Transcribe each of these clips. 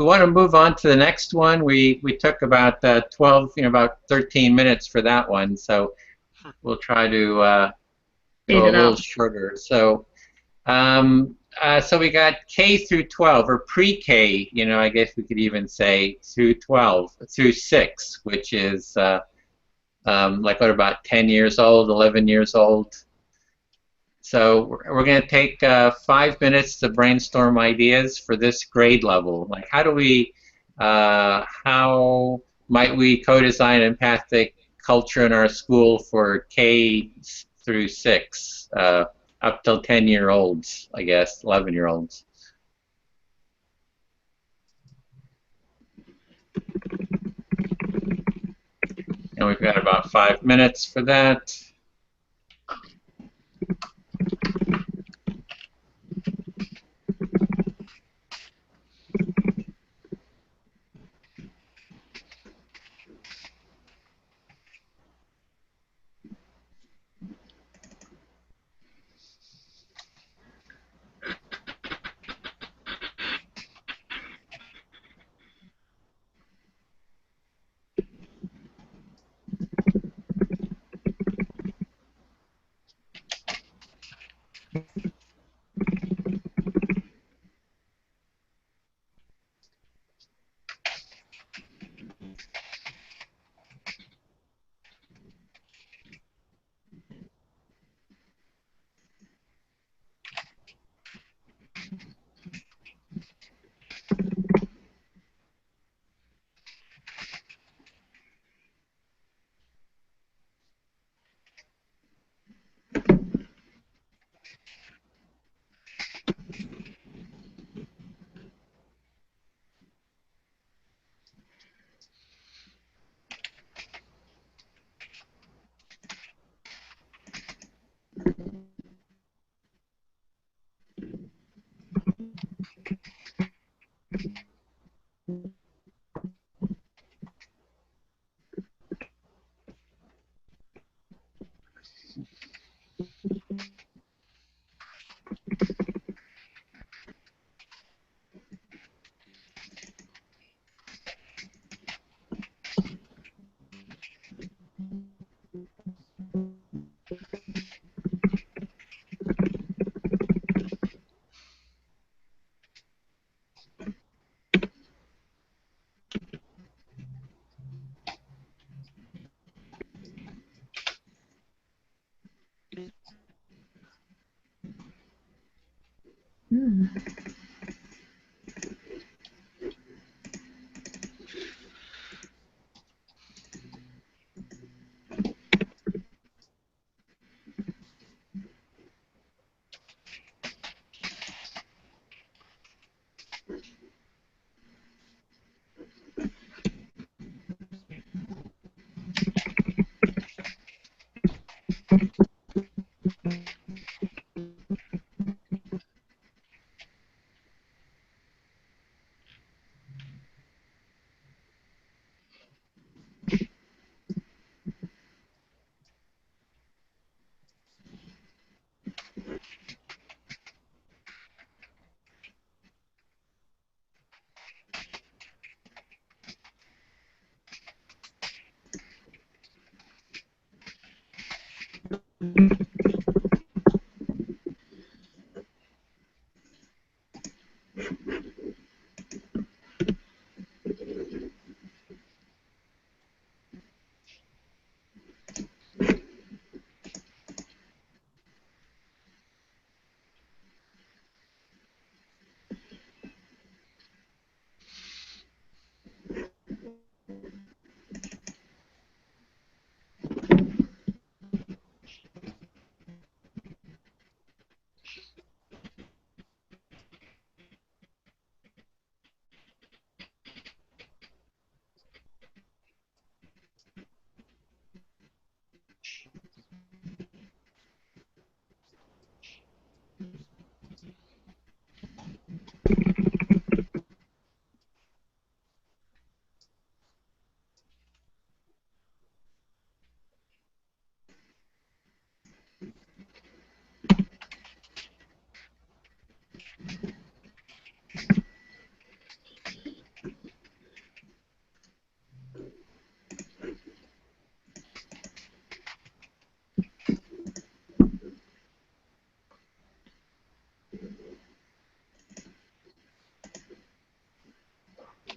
we want to move on to the next one. We took about 12, about 13 minutes for that one, so we'll try to go a little shorter. So, so we got K through 12, or pre-K. I guess we could even say through 12, through 6, which is like what, about 10 years old, 11 years old. So we're going to take 5 minutes to brainstorm ideas for this grade level. Like, how might we co-design empathic culture in our school for K through 6, up till 10-year-olds, I guess, 11-year-olds. And we've got about 5 minutes for that.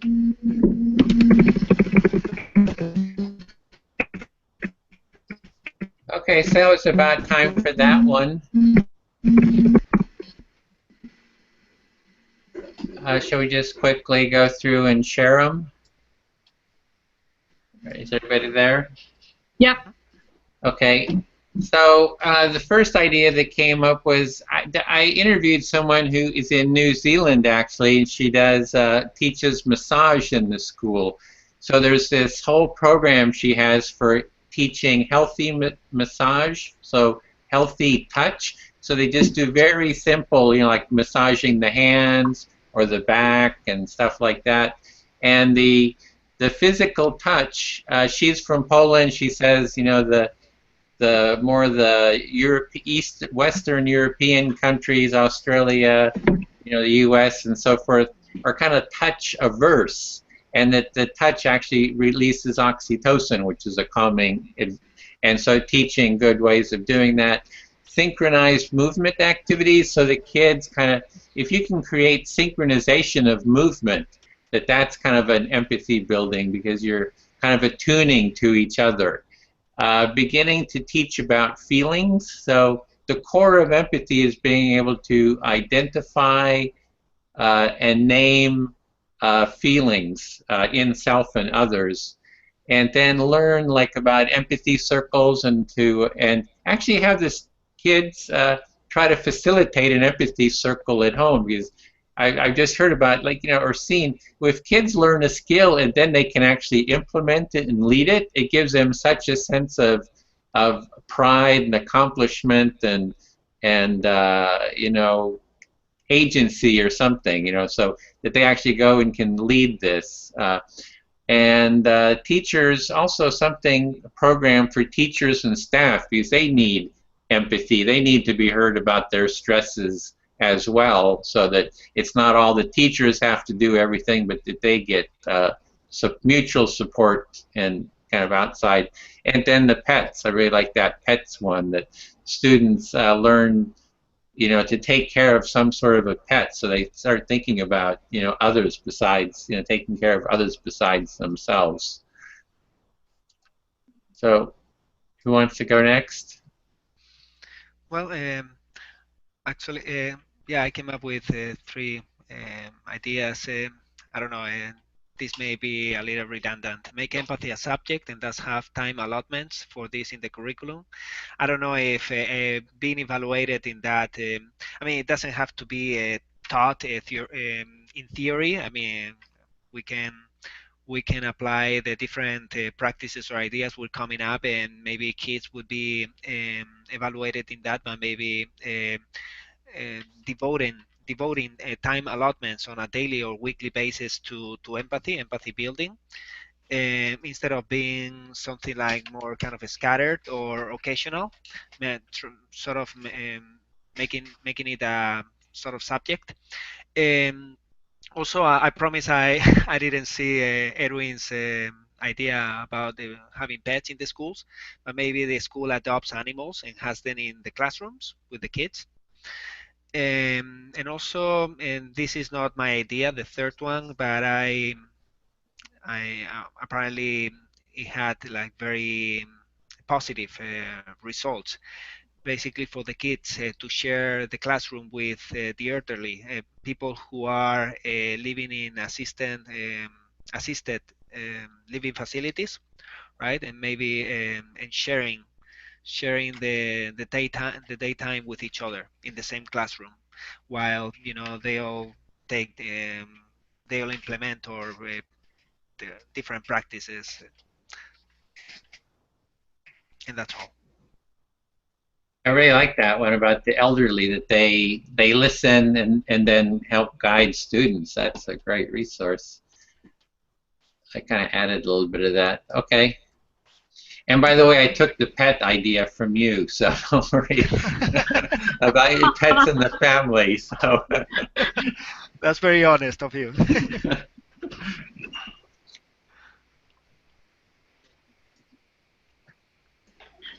Okay, so it's about time for that one. Shall we just quickly go through and share them? Is everybody there? Yep. Okay. So the first idea that came up was I interviewed someone who is in New Zealand actually, and she does teaches massage in the school. So there's this whole program she has for teaching healthy massage, so healthy touch. So they just do very simple, like massaging the hands or the back and stuff like that. And the physical touch, she's from Poland. She says, the more the Western European countries, Australia, the U.S. and so forth, are kind of touch averse, and that the touch actually releases oxytocin, which is a calming, and so teaching good ways of doing that. Synchronized movement activities, so the kids kind of, if you can create synchronization of movement, that's kind of an empathy building because you're kind of attuning to each other. Beginning to teach about feelings. So the core of empathy is being able to identify and name feelings in self and others, and then learn about empathy circles and actually have this kids try to facilitate an empathy circle at home, because I've just heard about or seen, if kids learn a skill and then they can actually implement it and lead it, it gives them such a sense of pride and accomplishment and agency or something, so that they actually go and can lead this. And teachers, also a program for teachers and staff, because they need empathy. They need to be heard about their stresses as well, so that it's not all the teachers have to do everything, but that they get mutual support and kind of outside. And then the pets, I really like that pets one, that students learn to take care of some sort of a pet, so they start thinking about others besides taking care of others besides themselves. So who wants to go next? Well, actually, yeah, I came up with three ideas. I don't know, this may be a little redundant. Make empathy a subject and thus have time allotments for this in the curriculum. I don't know if being evaluated in that, I mean, it doesn't have to be taught in theory. I mean, we can apply the different practices or ideas we're coming up, and maybe kids would be evaluated in that, but maybe devoting time allotments on a daily or weekly basis to empathy building, instead of being something like more kind of scattered or occasional, sort of making it a sort of subject. Also, I promise I I didn't see Edwin's idea about having pets in the schools, but maybe the school adopts animals and has them in the classrooms with the kids. And also, and this is not my idea, the third one, but I apparently it had like very positive results. Basically, for the kids to share the classroom with the elderly, people who are living in assisted living facilities, right? And maybe and sharing the daytime with each other in the same classroom, while take they'll implement or the different practices, and that's all. I really like that one about the elderly, that they listen and then help guide students. That's a great resource. I kind of added a little bit of that. Okay. And by the way, I took the pet idea from you, so don't worry about your pets in the family. So That's very honest of you.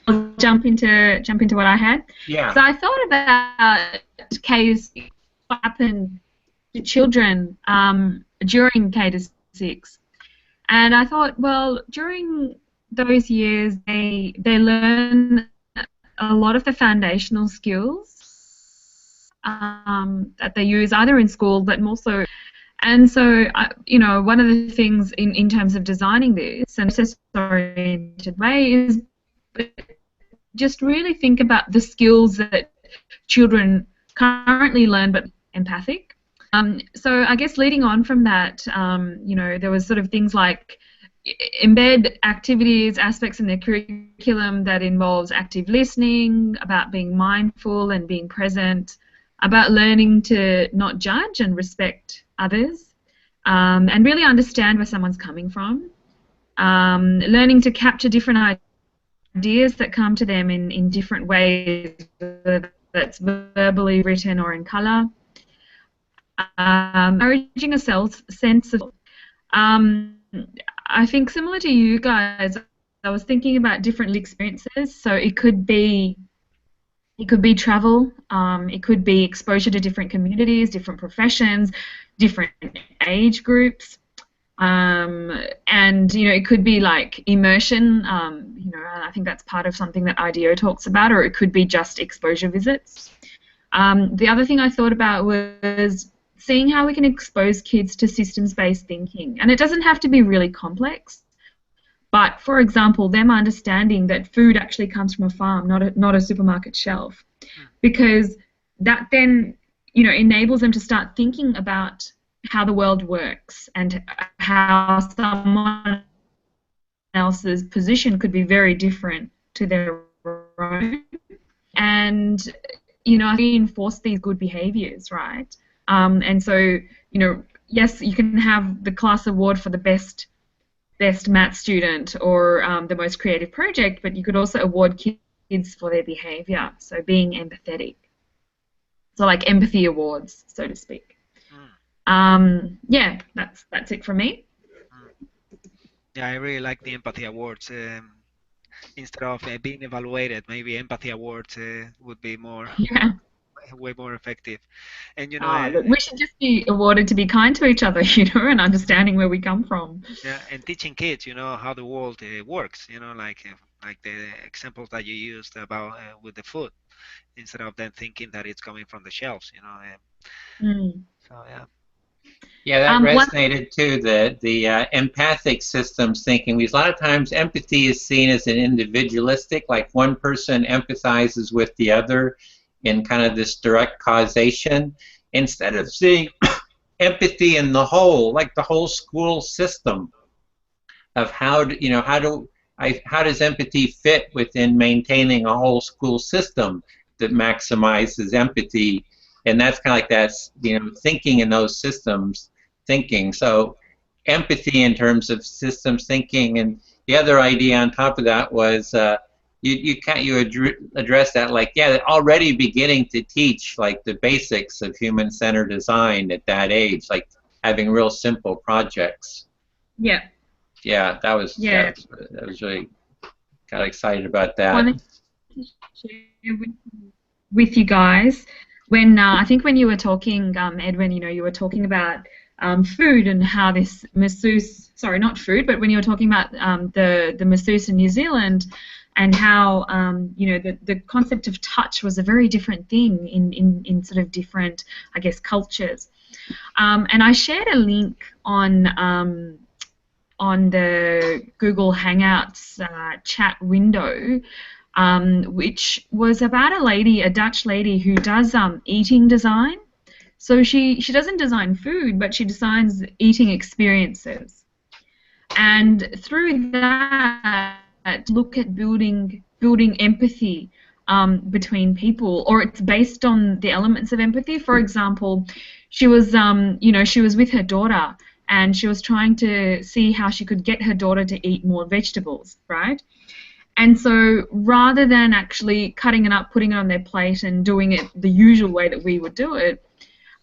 I'll jump into what I had. Yeah. So I thought about what happened to children during K to 6. And I thought, well, during those years, they learn a lot of the foundational skills that they use either in school, but also, and so you know, one of the things in terms of designing this and process-oriented way is just really think about the skills that children currently learn, but empathic. So I guess leading on from that, you know, there was sort of things like embed activities, aspects in their curriculum that involves active listening, about being mindful and being present, about learning to not judge and respect others, and really understand where someone's coming from, learning to capture different ideas that come to them in different ways, whether that's verbally, written, or in colour. Encouraging a sense of I think similar to you guys, I was thinking about different experiences. So it could be travel, it could be exposure to different communities, different professions, different age groups, and you know, it could be like immersion. You know, I think that's part of something that IDEO talks about, or it could be just exposure visits. The other thing I thought about was seeing how we can expose kids to systems-based thinking. And it doesn't have to be really complex, but for example, them understanding that food actually comes from a farm, not a supermarket shelf, because that then, you know, enables them to start thinking about how the world works and how someone else's position could be very different to their own. And, you know, reinforce these good behaviors, right? And so, you know, yes, you can have the class award for the best math student or the most creative project, but you could also award kids for their behavior, so being empathetic. So like empathy awards, so to speak. Yeah, that's it from me. Yeah, I really like the empathy awards. Instead of being evaluated, maybe empathy awards would be more, way more effective. And you know, look, we should just be awarded to be kind to each other, you know, and understanding where we come from. Yeah, and teaching kids, you know, how the world works. You know, like the examples that you used about with the food, instead of them thinking that it's coming from the shelves. You know. So yeah. Yeah, that resonated too, the empathic systems thinking, because a lot of times empathy is seen as an individualistic, like one person empathizes with the other in kind of this direct causation, instead of seeing empathy in the whole, like the whole school system of how does empathy fit within maintaining a whole school system that maximizes empathy. And that's kind of like that, you know, thinking in those systems thinking. So empathy in terms of systems thinking, and the other idea on top of that was you address that, like, yeah, already beginning to teach like the basics of human-centered design at that age, like having real simple projects. Yeah. Yeah, that was really got excited about that. I wanted to share with you guys when I think when you were talking, Edwin, you know, you were talking about food and how this masseuse, sorry, not food, but when you were talking about the masseuse in New Zealand and how you know, the concept of touch was a very different thing in sort of different, I guess, cultures. And I shared a link on the Google Hangouts chat window, which was about a Dutch lady who does eating design. So she doesn't design food, but she designs eating experiences. And through that, look at building empathy between people, or it's based on the elements of empathy. For example, she was you know, she was with her daughter, and she was trying to see how she could get her daughter to eat more vegetables, right? And so rather than actually cutting it up, putting it on their plate and doing it the usual way that we would do it,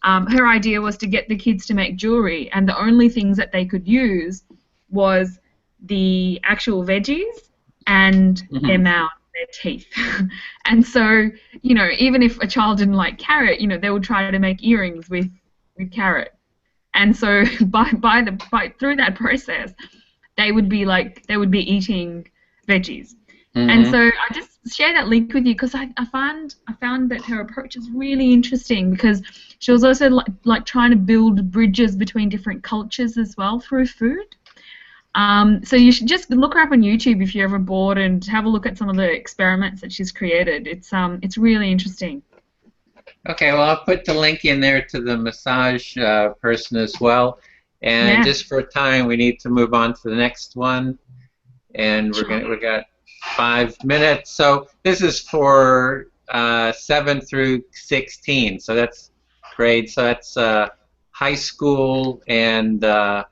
her idea was to get the kids to make jewelry, and the only things that they could use was the actual veggies and their mouth, their teeth. And so, you know, even if a child didn't like carrot, you know, they would try to make earrings with carrot. And so through that process, they would be eating veggies. And so I just share that link with you because I found that her approach is really interesting because she was also like trying to build bridges between different cultures as well through food. So you should just look her up on YouTube if you're ever bored and have a look at some of the experiments that she's created. It's really interesting. Okay, well, I'll put the link in there to the massage person as well. And just for time, we need to move on to the next one. And we got 5 minutes. So this is for 7 through 16. So that's grade. So that's high school and I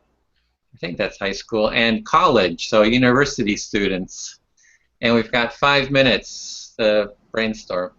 think that's high school and college. So university students. And we've got 5 minutes to brainstorm.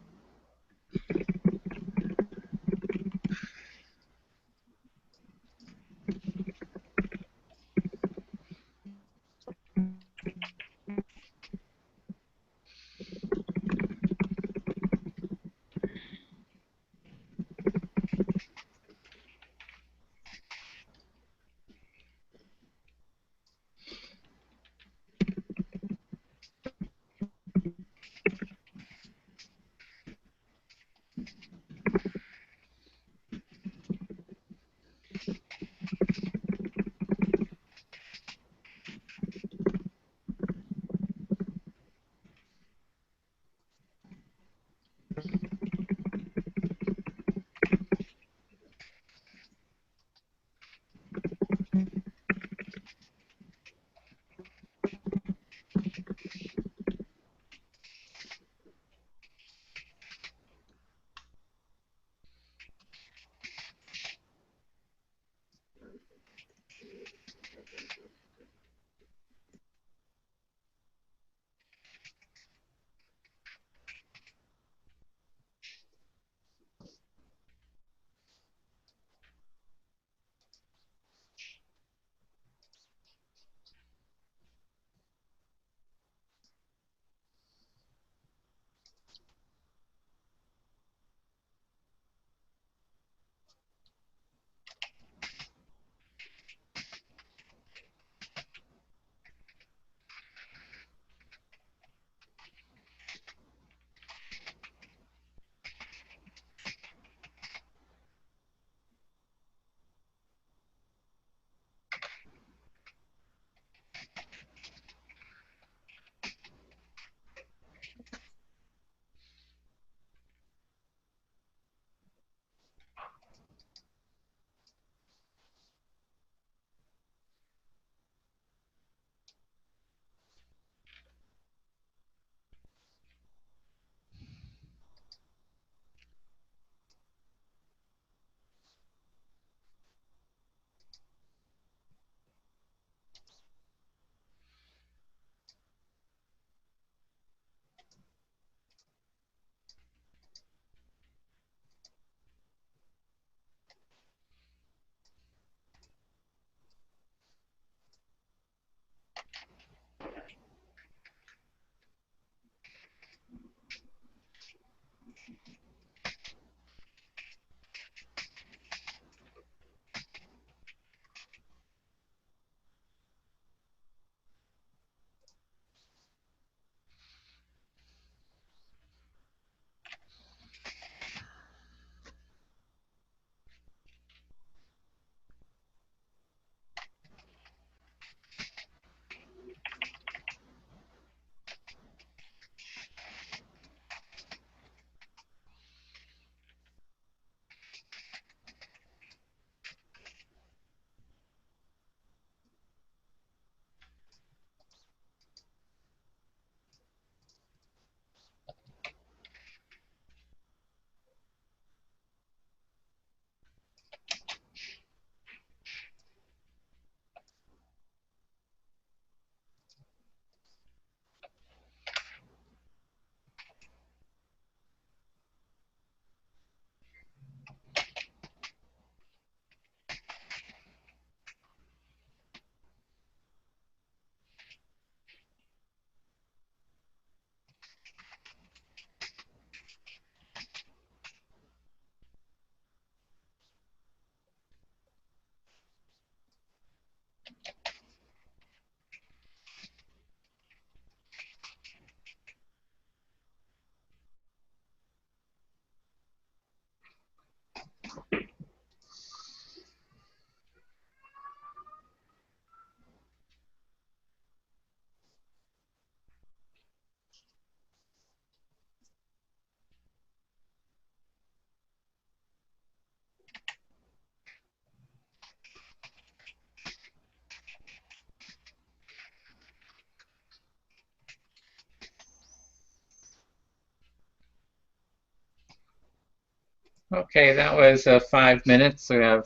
Okay, that was 5 minutes. So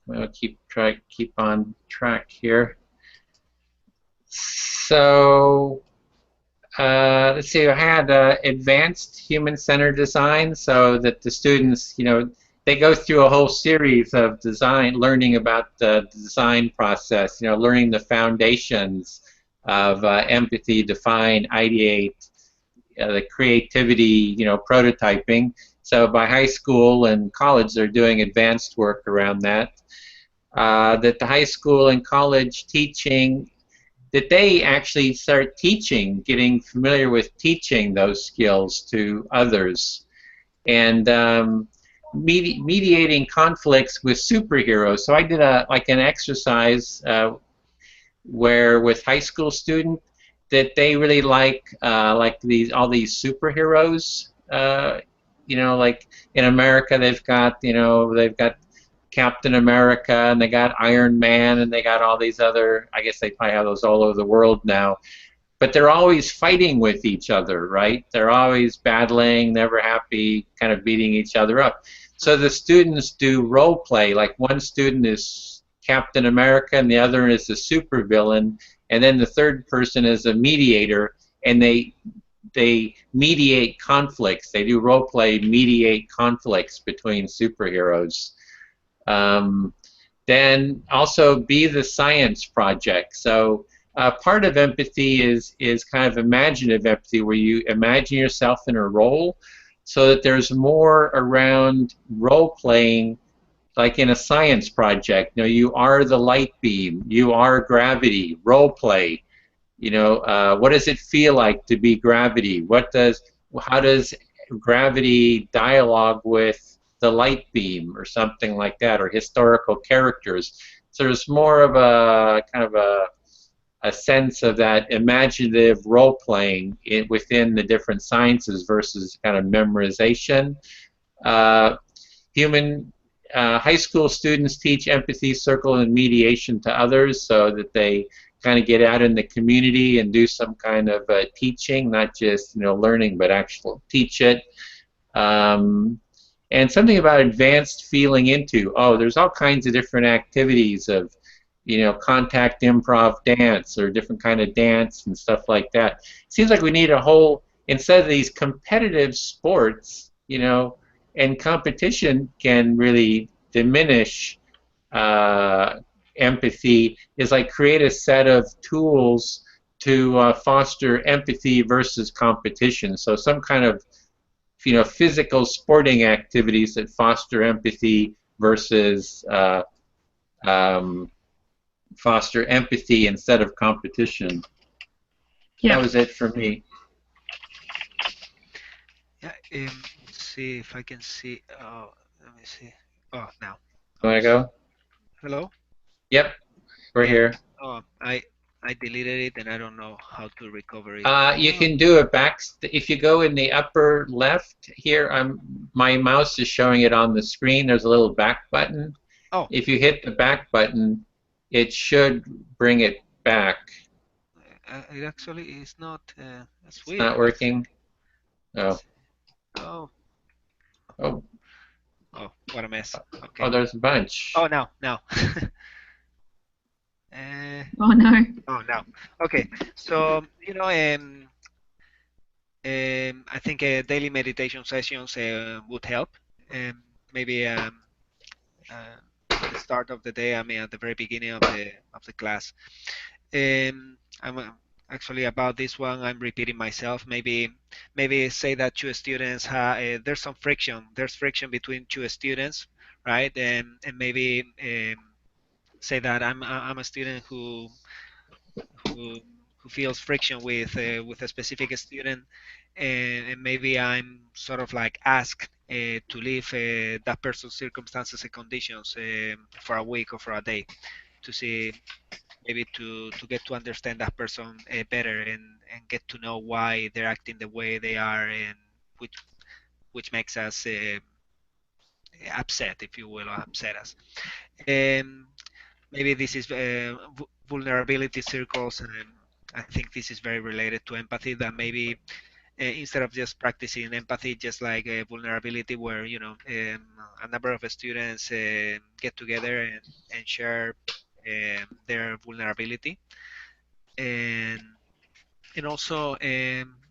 we'll keep on track here. So let's see. I had advanced human-centered design, so that the students, they go through a whole series of design, learning about the design process. Learning the foundations of empathy, define, ideate, the creativity, prototyping. So by high school and college, they're doing advanced work around that. That the high school and college teaching, that they actually start teaching, getting familiar with teaching those skills to others, and mediating conflicts with superheroes. So I did an exercise where with high school students that they really like all these superheroes. Like in America, they've got Captain America, and they got Iron Man, and they got all these other. I guess they probably have those all over the world now. But they're always fighting with each other, right? They're always battling, never happy, kind of beating each other up. So the students do role play. Like one student is Captain America, and the other is the supervillain, and then the third person is a mediator, and they mediate conflicts. They do role play, mediate conflicts between superheroes. Um, then also be the science project. So part of empathy is kind of imaginative empathy, where you imagine yourself in a role, so that there's more around role playing, like in a science project. You are the light beam, you are gravity. Role play. What does it feel like to be gravity? How does gravity dialogue with the light beam, or something like that, or historical characters? So there's more of a kind of a sense of that imaginative role playing within the different sciences versus kind of memorization. Uh, human High school students teach empathy, circle, and mediation to others, so that they kind of get out in the community and do some kind of teaching, not just learning, but actual teach it. Um, and something about advanced feeling into. Oh, there's all kinds of different activities of contact improv dance, or different kind of dance and stuff like that. Seems like we need a whole, instead of these competitive sports, and competition can really diminish uh, empathy, is like create a set of tools to foster empathy versus competition. So some kind of physical sporting activities that foster empathy versus um, foster empathy instead of competition. Yeah. That was it for me. Yeah, see if I can see. Oh, let me see. Oh, now. Want to go? Hello? Yep, we're Yeah. here. Oh, I deleted it and I don't know how to recover it. You can do a back. If you go in the upper left here, my mouse is showing it on the screen. There's a little back button. Oh, If you hit the back button, it should bring it back. it actually is not. That's It's weird. not working. Oh, Oh, oh, oh, what a mess. oh! Okay. There's a bunch. Oh, now. uh, Oh no. oh, now. Okay. So, I think daily meditation sessions would help. Maybe at the start of the day, I mean, at the very beginning of the class. I'm actually about this one. I'm repeating myself. Maybe say that two students there's some friction. There's friction between two students, right? And maybe say that I'm a student who who feels friction with a specific student, and maybe I'm sort of like asked to leave that person's circumstances and conditions for a week or for a day to see, maybe to get to understand that person better, and get to know why they're acting the way they are, and which makes us upset, if you will, or upset us. Um, Maybe this is vulnerability circles, and I think this is very related to empathy. That maybe instead of just practicing empathy, just like vulnerability, where a number of students get together and share their vulnerability, and also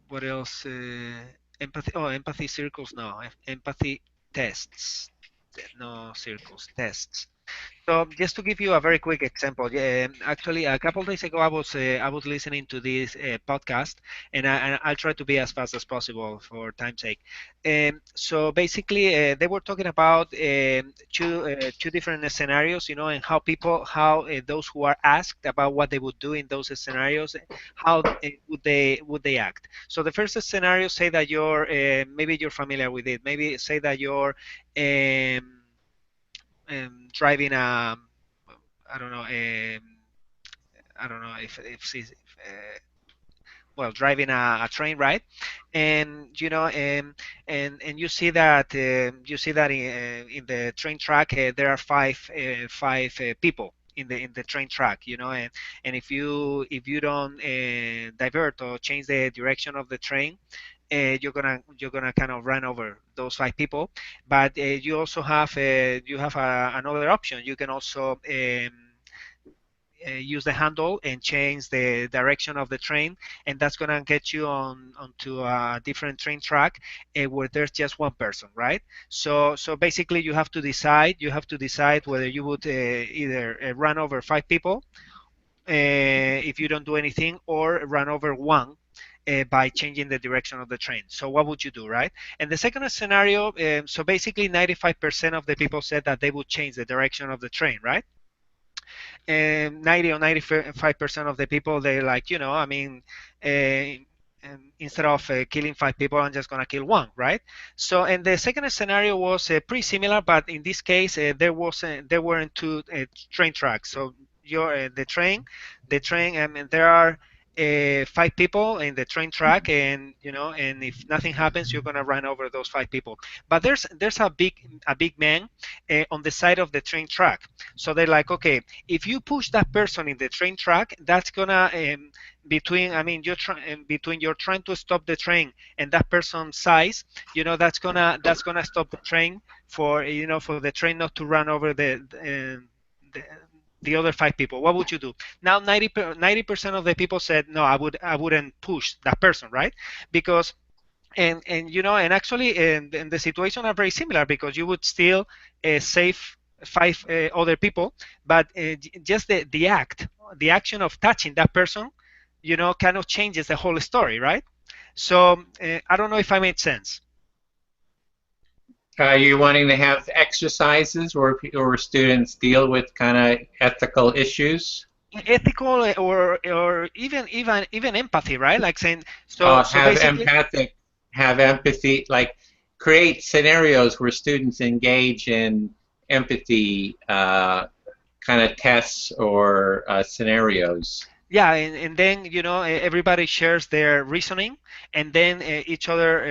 what else? Empathy. Oh, empathy circles. No, empathy tests. No circles, tests. So just to give you a very quick example, actually a couple days ago I was listening to this podcast, and I'll try to be as fast as possible for time's sake. So basically, they were talking about two different scenarios, and how those who are asked about what they would do in those scenarios, how would they act. So the first scenario, say that you're maybe you're familiar with it. Maybe say that you're driving a I don't know if well, driving a train, right? And you see that in the train track there are five people in the train track, and if you don't divert or change the direction of the train, you're gonna kind of run over those five people. But you also have another option. You can also use the handle and change the direction of the train, and that's going to get you onto a different train track where there's just one person, right? So basically you have to decide whether you would either run over five people if you don't do anything, or run over one by changing the direction of the train. So what would you do, right? And the second scenario, so basically 95% of the people said that they would change the direction of the train, right? And 90 or 95% of the people, they're like, I mean, instead of killing five people, I'm just going to kill one, right? So, and the second scenario was pretty similar, but in this case, there weren't two train tracks. So the train, I mean, there are five people in the train track, and if nothing happens, you're gonna run over those five people. But there's a big man on the side of the train track. So they're like, okay, if you push that person in the train track, that's gonna between you're trying to stop the train and that person's size, that's gonna stop the train for the train not to run over the the other five people. What would you do? Now 90% of the people said no, I wouldn't push that person, right? Because and actually and the situation are very similar, because you would still save five other people, but just the action of touching that person, kind of changes the whole story, right? So I don't know if I made sense. Are you wanting to have exercises where students deal with kind of ethical issues? Ethical or even empathy, right? Like saying, so basically. Have empathy, like create scenarios where students engage in empathy kind of tests or scenarios. Yeah, and then everybody shares their reasoning, and then each other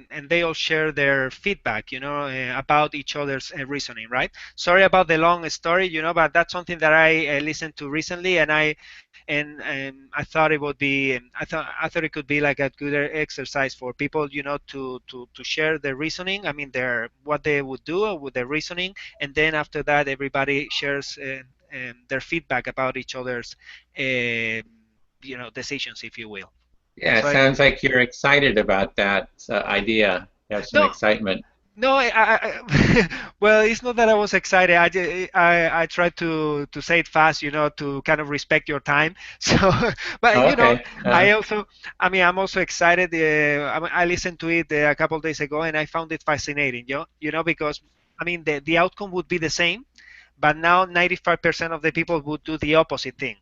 and they all share their feedback, about each other's reasoning, right? Sorry about the long story, but that's something that I listened to recently, and I thought it would be, I thought it could be like a good exercise for people, to share their reasoning. I mean, what they would do with their reasoning, and then after that, everybody shares their feedback about each other's decisions, if you will. Yeah, it So sounds like you're excited about that idea. You have some no, excitement. no, well, it's not that I was excited. I tried to say it fast, to kind of respect your time. So, but Oh, okay. I'm also excited. I listened to it a couple of days ago, and I found it fascinating. Because I mean the outcome would be the same, but now 95% of the people would do the opposite thing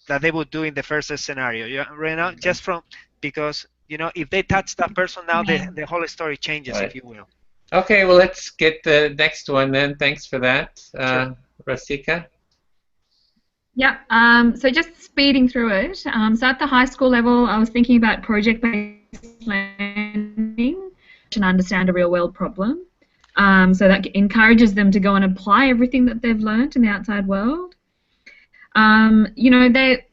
that they would do in the first scenario. Right now, just from because if they touch that person, now the whole story changes, if Right. you will. Okay, well, let's get the next one then. Thanks for that, Sure. Rasika. Yeah, so just speeding through it. So at the high school level, I was thinking about project-based learning and understand a real-world problem. So that encourages them to go and apply everything that they've learned in the outside world. They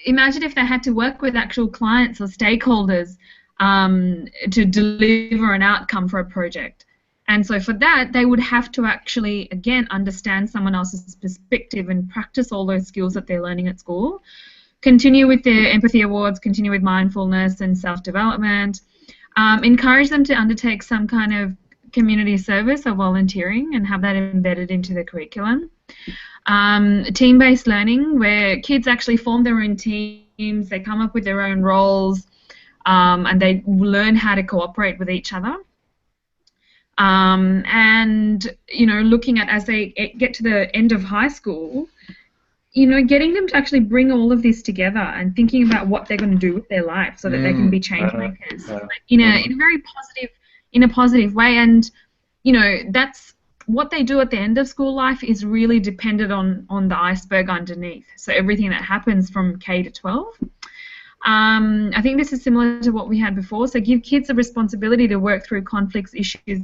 imagine if they had to work with actual clients or stakeholders. to deliver an outcome for a project. And so for that, they would have to actually, again, understand someone else's perspective and practice all those skills that they're learning at school. Continue with their empathy awards, continue with mindfulness and self-development. Encourage them to undertake some kind of community service or volunteering and have that embedded into the curriculum. Team-based learning, where kids actually form their own teams, they come up with their own roles, and they learn how to cooperate with each other. And, you know, looking at as they get to the end of high school, you know, getting them to actually bring all of this together and thinking about what they're going to do with their life so that they can be change makers in a very positive way. And, you know, that's what they do at the end of school life is really dependent on the iceberg underneath. So everything that happens from K to 12. I think this is similar to what we had before. So give kids the responsibility to work through conflicts, issues,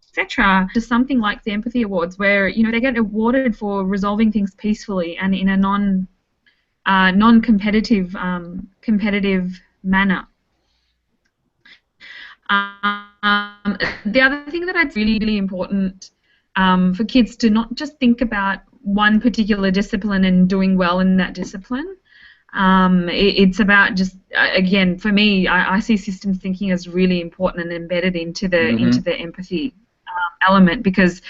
etc. To something like the Empathy Awards, where, you know, they get awarded for resolving things peacefully and in a non-competitive competitive manner. The other thing that I'd really, really important for kids to not just think about one particular discipline and doing well in that discipline. It's about just, again, for me, I see systems thinking as really important and embedded into the empathy element, because,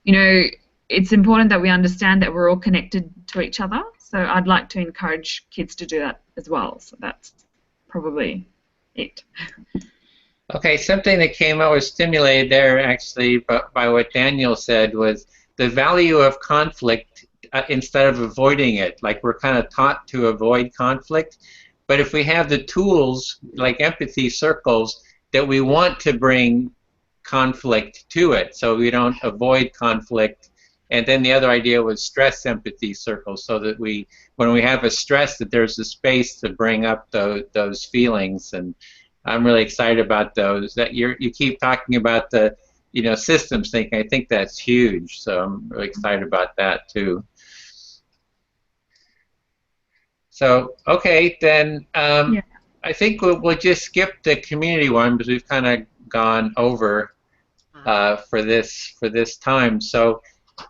you know, it's important that we understand that we're all connected to each other. So I'd like to encourage kids to do that as well. So that's probably it. Okay, something that came out was stimulated there actually by what Daniel said was the value of conflict instead of avoiding it. Like, we're kind of taught to avoid conflict, but if we have the tools like empathy circles that we want to bring conflict to it, so we don't avoid conflict. And then the other idea was stress empathy circles, so that when we have a stress, that there's a space to bring up those feelings. And I'm really excited about those. That you keep talking about the, you know, systems thinking. I think that's huge. So I'm really excited about that too. So okay, then I think we'll just skip the community one because we've kind of gone over for this time. So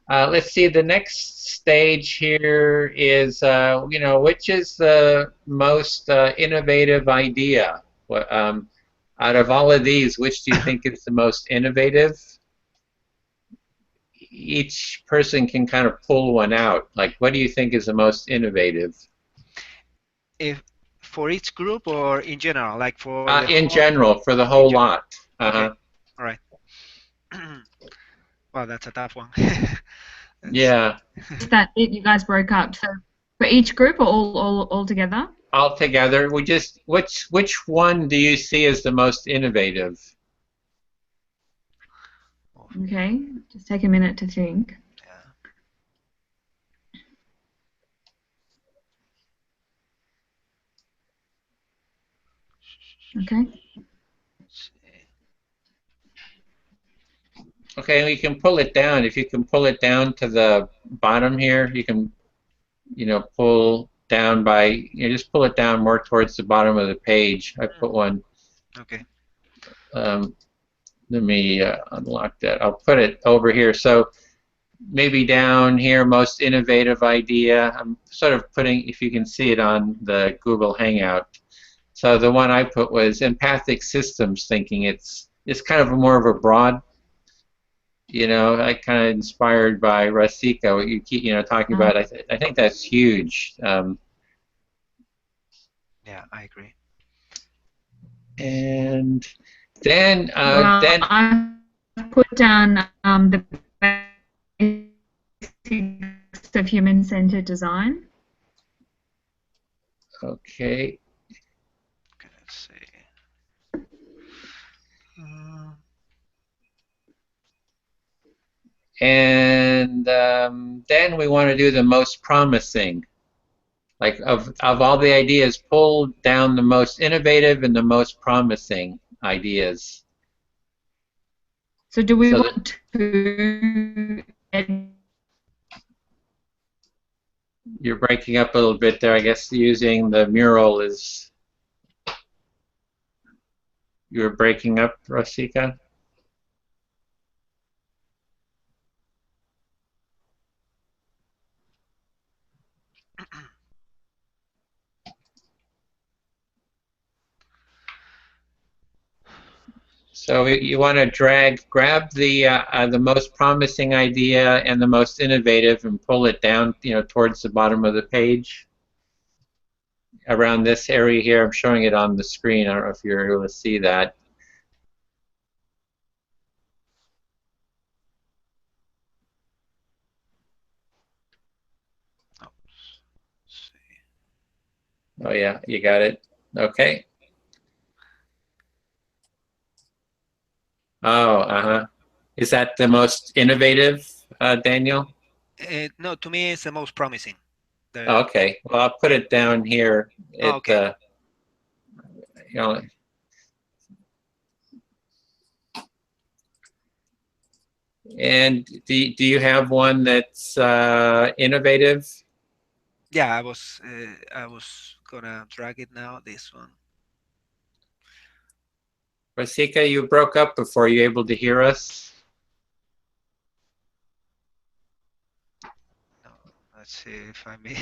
let's see. The next stage here is you know, which is the most innovative idea? Out of all of these, which do you think is the most innovative? Each person can kind of pull one out. Like, what do you think is the most innovative? If for each group or in general, like for in general, for the whole lot. Okay. All right. Well, that's a tough one. Yeah. Is that it? You guys broke up. So for each group or all together? All together. We just which one do you see as the most innovative? Okay, just take a minute to think. Okay. Okay, you can pull it down. If you can pull it down to the bottom here, you can, you know, pull down by, you know, just pull it down more towards the bottom of the page. I put one. Okay. Let me unlock that. I'll put it over here. So maybe down here, most innovative idea. I'm sort of putting, if you can see it on the Google Hangout. So the one I put was empathic systems thinking. It's kind of more of a broad, you know, I kind of inspired by Rasika, what you keep, you know, talking about. I think that's huge. Yeah, I agree. And then then I put down the basics of human-centered design. Okay. Let's see. And then we want to do the most promising. Like, of all the ideas, pull down the most innovative and the most promising ideas. So do we want to... You're breaking up a little bit there. I guess using the mural is... You're breaking up, Rosika. So you want to grab the most promising idea and the most innovative, and pull it down, towards the bottom of the page, around this area here. I'm showing it on the screen. I don't know if you're able to see that. Oh yeah, you got it. Okay. Oh, uh-huh. Is that the most innovative, Daniel? No, to me it's the most promising. Okay. Well, I'll put it down here. Okay. You know, and do you have one that's innovative? Yeah, I was gonna drag it now. This one. Rosika, you broke up before. You able to hear us? No, let's see if I may.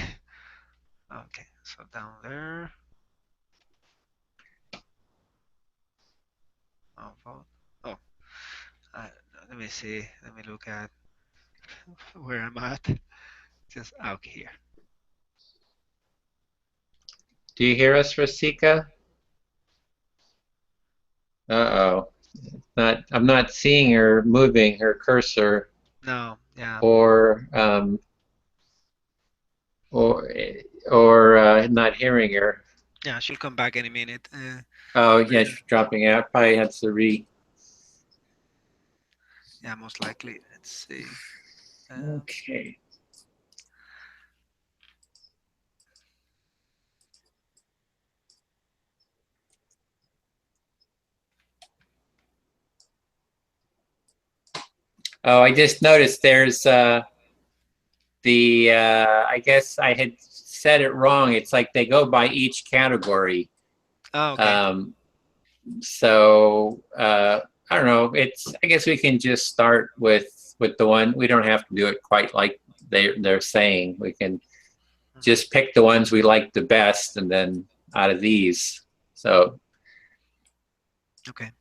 Okay, so down there. Oh, let me see. Let me look at where I'm at. Just out here. Do you hear us, Rosika? Uh-oh. I'm not seeing her moving her cursor. No, yeah. Or not hearing her. Yeah, she'll come back any minute. Oh yeah, she's dropping out. Probably had to Yeah, most likely. Let's see. Okay. Oh, I just noticed there's I guess I had said it wrong. It's like they go by each category. Oh, okay. So I don't know. I guess we can just start with the one. We don't have to do it quite like they're saying. We can just pick the ones we like the best, and then out of these. So. Okay.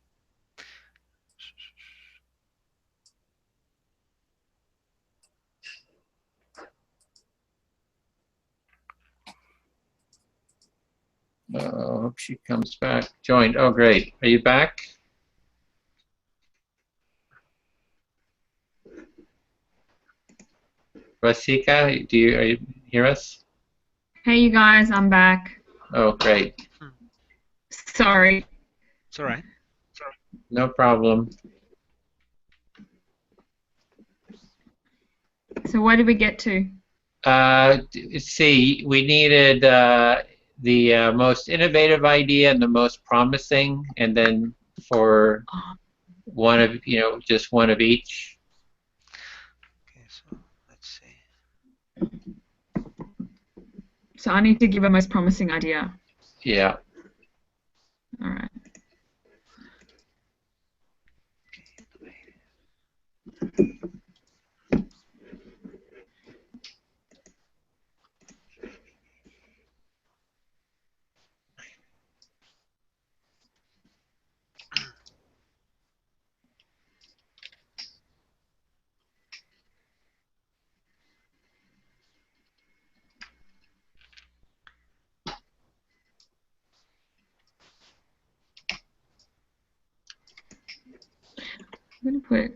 Oh, hope she comes back. Joined. Oh, great. Are you back? Rasika, are you hear us? Hey, you guys, I'm back. Oh, great. Sorry. It's all right. No problem. So where did we get to? Let's see. We needed the most innovative idea and the most promising, and then for one of, just one of each. Okay, so let's see. So I need to give a most promising idea. Yeah. All right. I'm going to put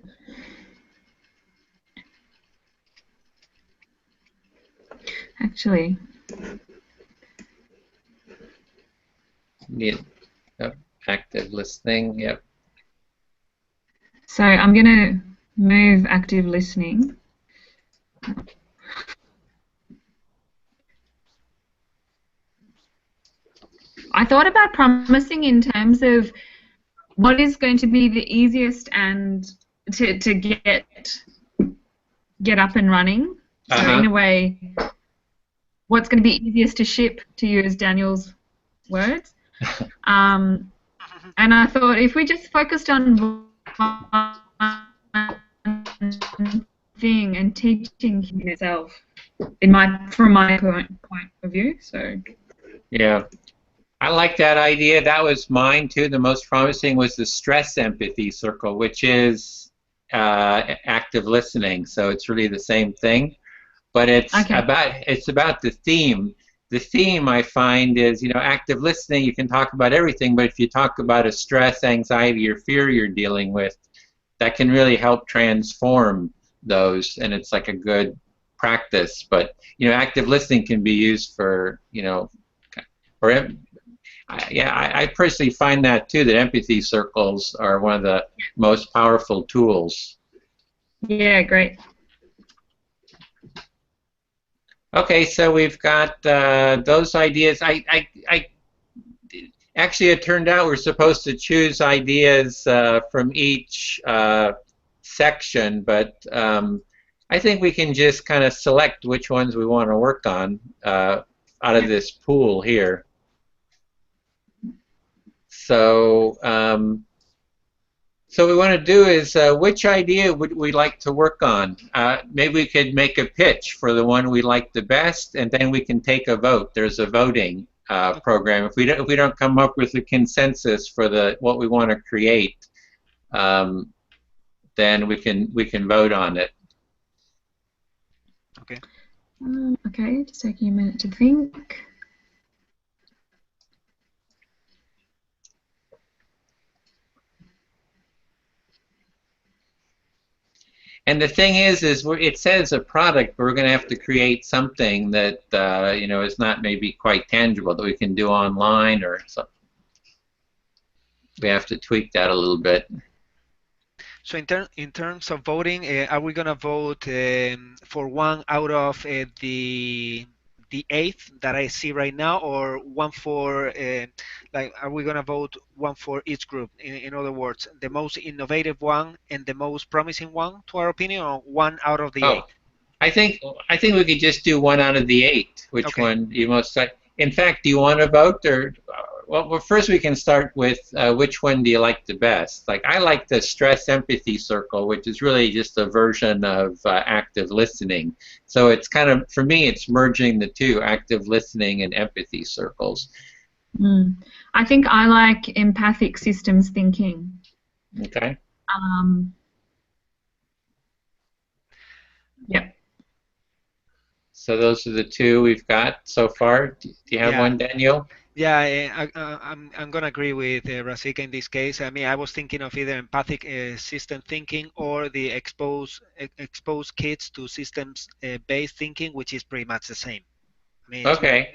actually. Need active listening. Yep. So I'm going to move active listening. I thought about promising in terms of what is going to be the easiest and to get up and running. So in a way, what's going to be easiest to ship, to use Daniel's words. And I thought if we just focused on one thing and teaching itself, from my point of view. So Yeah. I like that idea. That was mine too. The most promising was the stress empathy circle, which is active listening. So it's really the same thing, but okay. it's about the theme. The theme I find is, active listening. You can talk about everything, but if you talk about a stress, anxiety, or fear you're dealing with, that can really help transform those, and it's like a good practice. But active listening can be used for or I personally find that too, that empathy circles are one of the most powerful tools. Yeah, great. Okay, so we've got those ideas. Actually, it turned out we're supposed to choose ideas from each section, but I think we can just kind of select which ones we want to work on out of this pool here. So, so what we want to do is, which idea would we like to work on? Maybe we could make a pitch for the one we like the best, and then we can take a vote. There's a voting program. If we don't come up with a consensus for what we want to create, then we can vote on it. Okay. Okay, just taking a minute to think. And the thing is it says a product, but we're going to have to create something that is not maybe quite tangible that we can do online or something. We have to tweak that a little bit. So in terms of voting, are we gonna vote for one out of the 8 that I see right now, or one for like, are we gonna vote one for each group? In other words, the most innovative one and the most promising one, to our opinion, or one out of the 8? I think we could just do one out of the 8. Which one you most like? In fact, do you want to vote, or well, first we can start with which one do you like the best? Like, I like the stress empathy circle, which is really just a version of active listening. So it's kind of, for me, it's merging the two, active listening and empathy circles. I think I like empathic systems thinking. Okay. Yep. So those are the two we've got so far. Do you have one, Daniel? Yeah, I'm gonna agree with Rasika in this case. I mean, I was thinking of either empathic system thinking or the expose kids to systems based thinking, which is pretty much the same. I mean,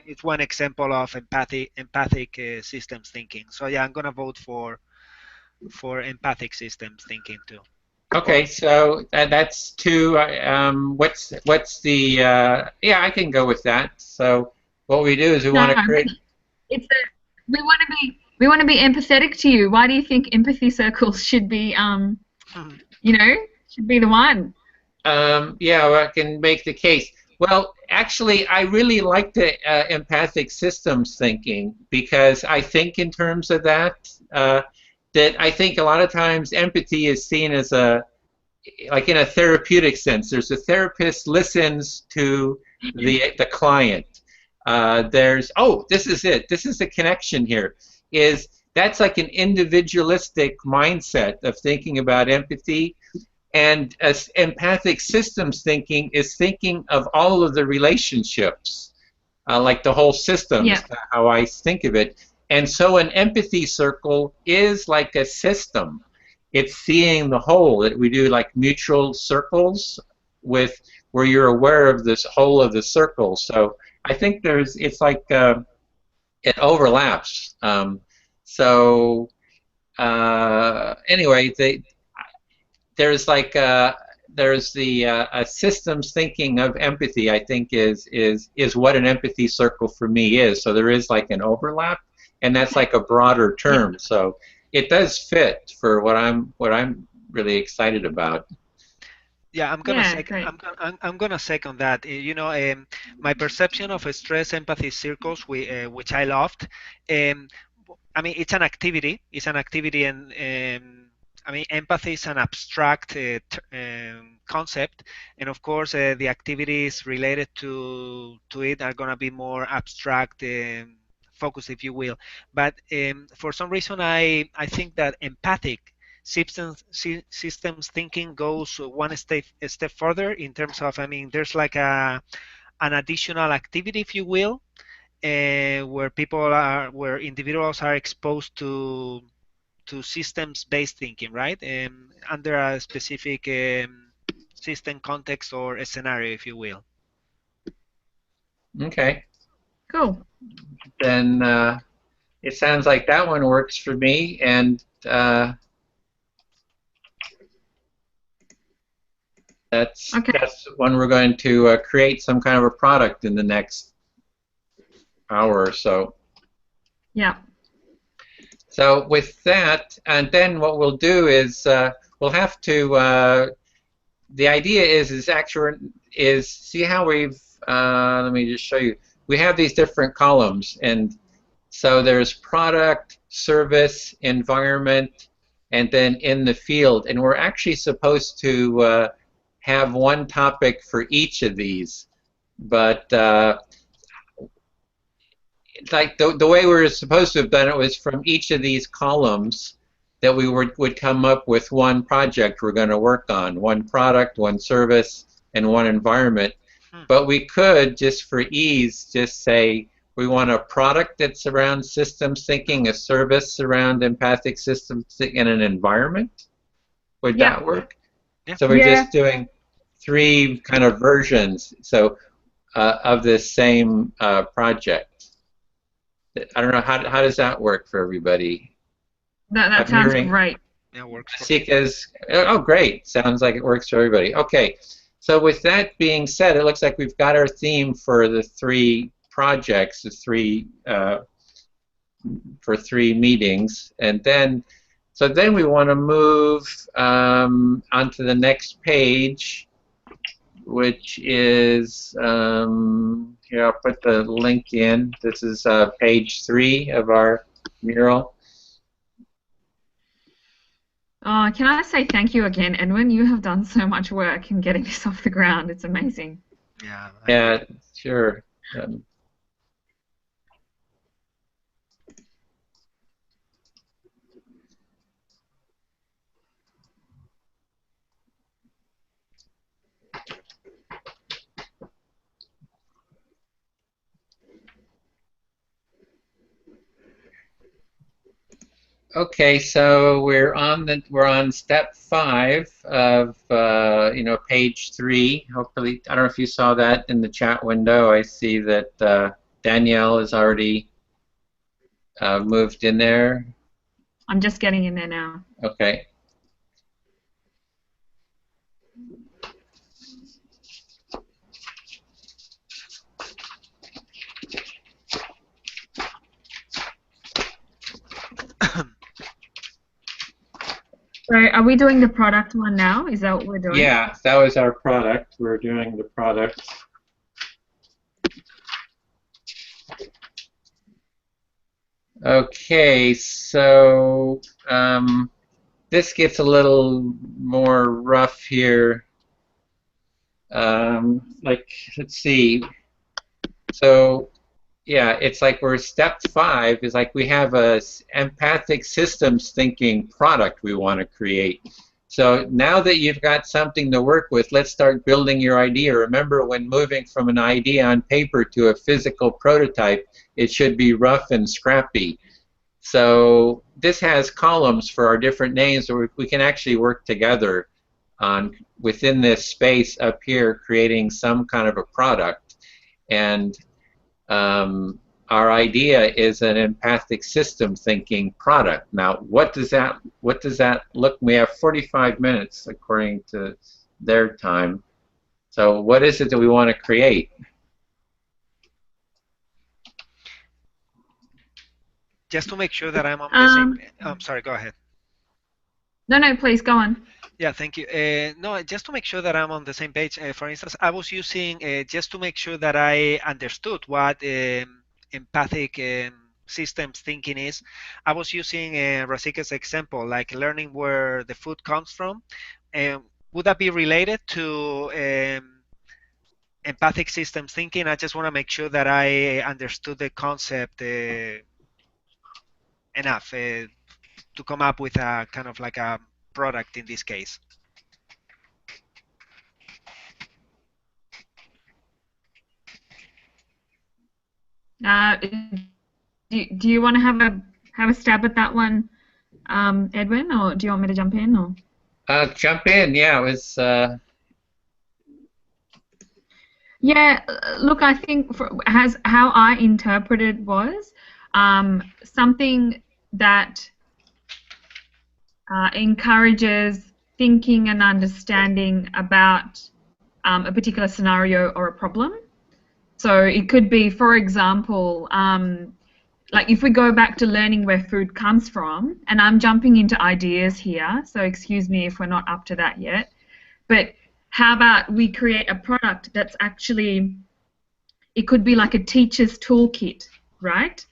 it's one example of empathic systems thinking. So yeah, I'm gonna vote for empathic systems thinking too. Okay, so that's 2. What's the yeah, I can go with that. So what we do is we want to create. We want to be empathetic to you. Why do you think empathy circles should be should be the one? Yeah, well, I can make the case. Well, actually, I really like the empathic systems thinking, because I think in terms of that. That I think a lot of times empathy is seen as like in a therapeutic sense. There's a therapist listens to the client. This is it. This is the connection here. That's like an individualistic mindset of thinking about empathy, and empathic systems thinking is thinking of all of the relationships, like the whole system is how I think of it. And so an empathy circle is like a system. It's seeing the whole. We do like mutual circles where you're aware of this whole of the circle. So I think it's like it overlaps. Anyway, there's like there's the systems thinking of empathy. I think is what an empathy circle for me is. So there is like an overlap. And that's like a broader term, so it does fit for what I'm really excited about. Yeah, I'm gonna second that. My perception of stress empathy circles, which I loved, I mean, it's an activity. It's an activity, and I mean, empathy is an abstract concept, and of course, the activities related to it are going to be more abstract focus, if you will. But for some reason, I think that empathic systems thinking goes a step further in terms of, I mean, there's like an additional activity, if you will, where individuals are exposed to systems-based thinking, right? Under a specific system context or a scenario, if you will. Okay. Cool. Then it sounds like that one works for me, and that's when we're going to create some kind of a product in the next hour or so. Yeah. So with that, and then what we'll do is we'll have to. The idea is actually see how we've. Let me just show you. We have these different columns, and so there's product, service, environment, and then in the field. And we're actually supposed to have one topic for each of these, but like the way we were supposed to have done it was from each of these columns that we would come up with one project we're going to work on, one product, one service, and one environment. But we could, just for ease, just say we want a product that's around systems thinking, a service around empathic systems thinking, and an environment. Would that work? Yeah. So we're just doing 3 kind of versions of this same project. I don't know, how does that work for everybody? That sounds great. Yeah, works. Oh, great. Sounds like it works for everybody. Okay. So with that being said, it looks like we've got our theme for the 3 projects, for 3 meetings, and then we want to move onto the next page, which is here. I'll put the link in. This is page 3 of our mural. Can I say thank you again, Edwin? You have done so much work in getting this off the ground. It's amazing. Yeah. Yeah, sure. Okay, so we're on step 5 of page 3. Hopefully, I don't know if you saw that in the chat window. I see that Danielle has already moved in there. I'm just getting in there now. Okay. So are we doing the product one now? Is that what we're doing? Yeah, that was our product. We're doing the product. Okay, so this gets a little more rough here. Let's see. So yeah, it's like we're step 5 is like we have a empathic systems thinking product we want to create. So now that you've got something to work with, let's start building your idea. Remember, when moving from an idea on paper to a physical prototype, it should be rough and scrappy. So this has columns for our different names where we can actually work together on within this space up here, creating some kind of a product. And our idea is an empathic system thinking product. Now, what does that look? We have 45 minutes according to their time. So, what is it that we want to create? Just to make sure that I'm on the same. I'm sorry. Go ahead. No, please go on. Yeah, thank you. No, just to make sure that I'm on the same page. For instance, I was using just to make sure that I understood what empathic systems thinking is, I was using Rasika's example, like learning where the food comes from. Would that be related to empathic systems thinking? I just want to make sure that I understood the concept enough to come up with a kind of like a product in this case. Do you want to have a stab at that one, Edwin, or do you want me to jump in? Or jump in. Yeah, it was. Yeah, look, I think how I interpreted was something that encourages thinking and understanding about a particular scenario or a problem. So it could be, for example, like if we go back to learning where food comes from, and I'm jumping into ideas here, so excuse me if we're not up to that yet, but how about we create a product that's actually, it could be like a teacher's toolkit, right?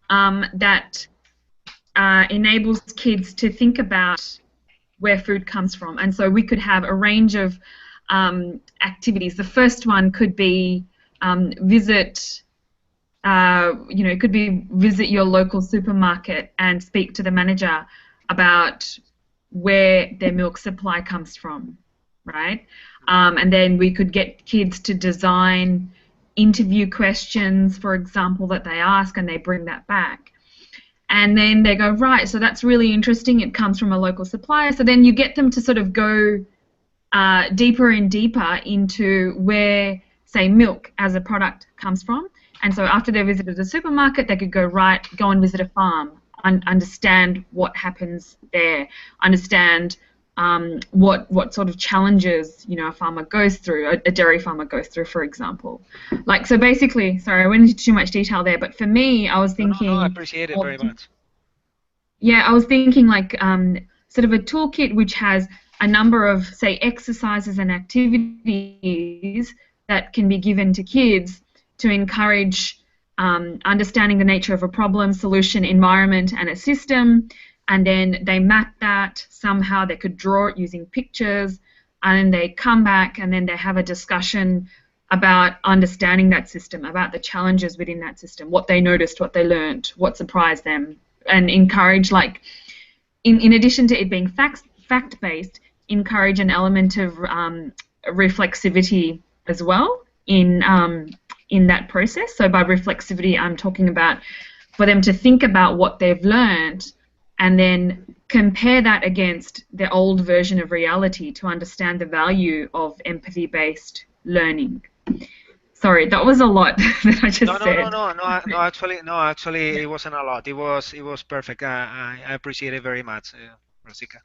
That enables kids to think about where food comes from. And so we could have a range of activities. The first one could be visit it could be visit your local supermarket and speak to the manager about where their milk supply comes from, right? And then we could get kids to design interview questions, for example, that they ask, and they bring that back. And then they go, right, so that's really interesting, it comes from a local supplier. So then you get them to sort of go deeper and deeper into where, say, milk as a product comes from. And so after they visited the supermarket, they could go and visit a farm, understand what happens there, understand what sort of challenges a farmer goes through, a dairy farmer goes through, for example. Like, so basically, sorry, I went into too much detail there, but for me, I was thinking. No, I appreciate it very much. Yeah, I was thinking like sort of a toolkit which has a number of, say, exercises and activities that can be given to kids to encourage understanding the nature of a problem, solution, environment, and a system, and then they map that somehow. They could draw it using pictures, and then they come back and then they have a discussion about understanding that system, about the challenges within that system, what they noticed, what they learned, what surprised them, and encourage, like, in addition to it being fact-based, encourage an element of reflexivity as well in that process. So by reflexivity, I'm talking about for them to think about what they've learned and then compare that against the old version of reality to understand the value of empathy-based learning. Sorry, that was a lot that I just said. No, actually, it wasn't a lot. It was perfect. I appreciate it very much, Rasika.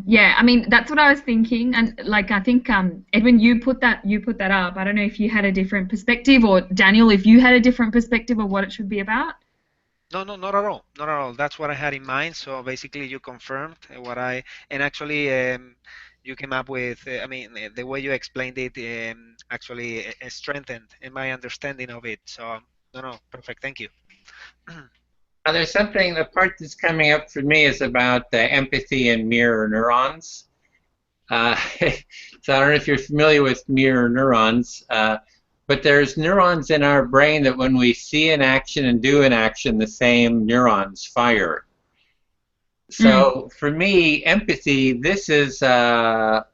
Yeah, I mean, that's what I was thinking, and like I think Edwin, you put that up. I don't know if you had a different perspective, or Daniel, if you had a different perspective of what it should be about. No, not at all. Not at all. That's what I had in mind. So basically, you confirmed what and actually you came up with. I mean, the way you explained it actually strengthened in my understanding of it. So no, perfect. Thank you. There's something. The part that's coming up for me is about empathy and mirror neurons. So I don't know if you're familiar with mirror neurons. But there's neurons in our brain that when we see an action and do an action, the same neurons fire. So for me, empathy, this is a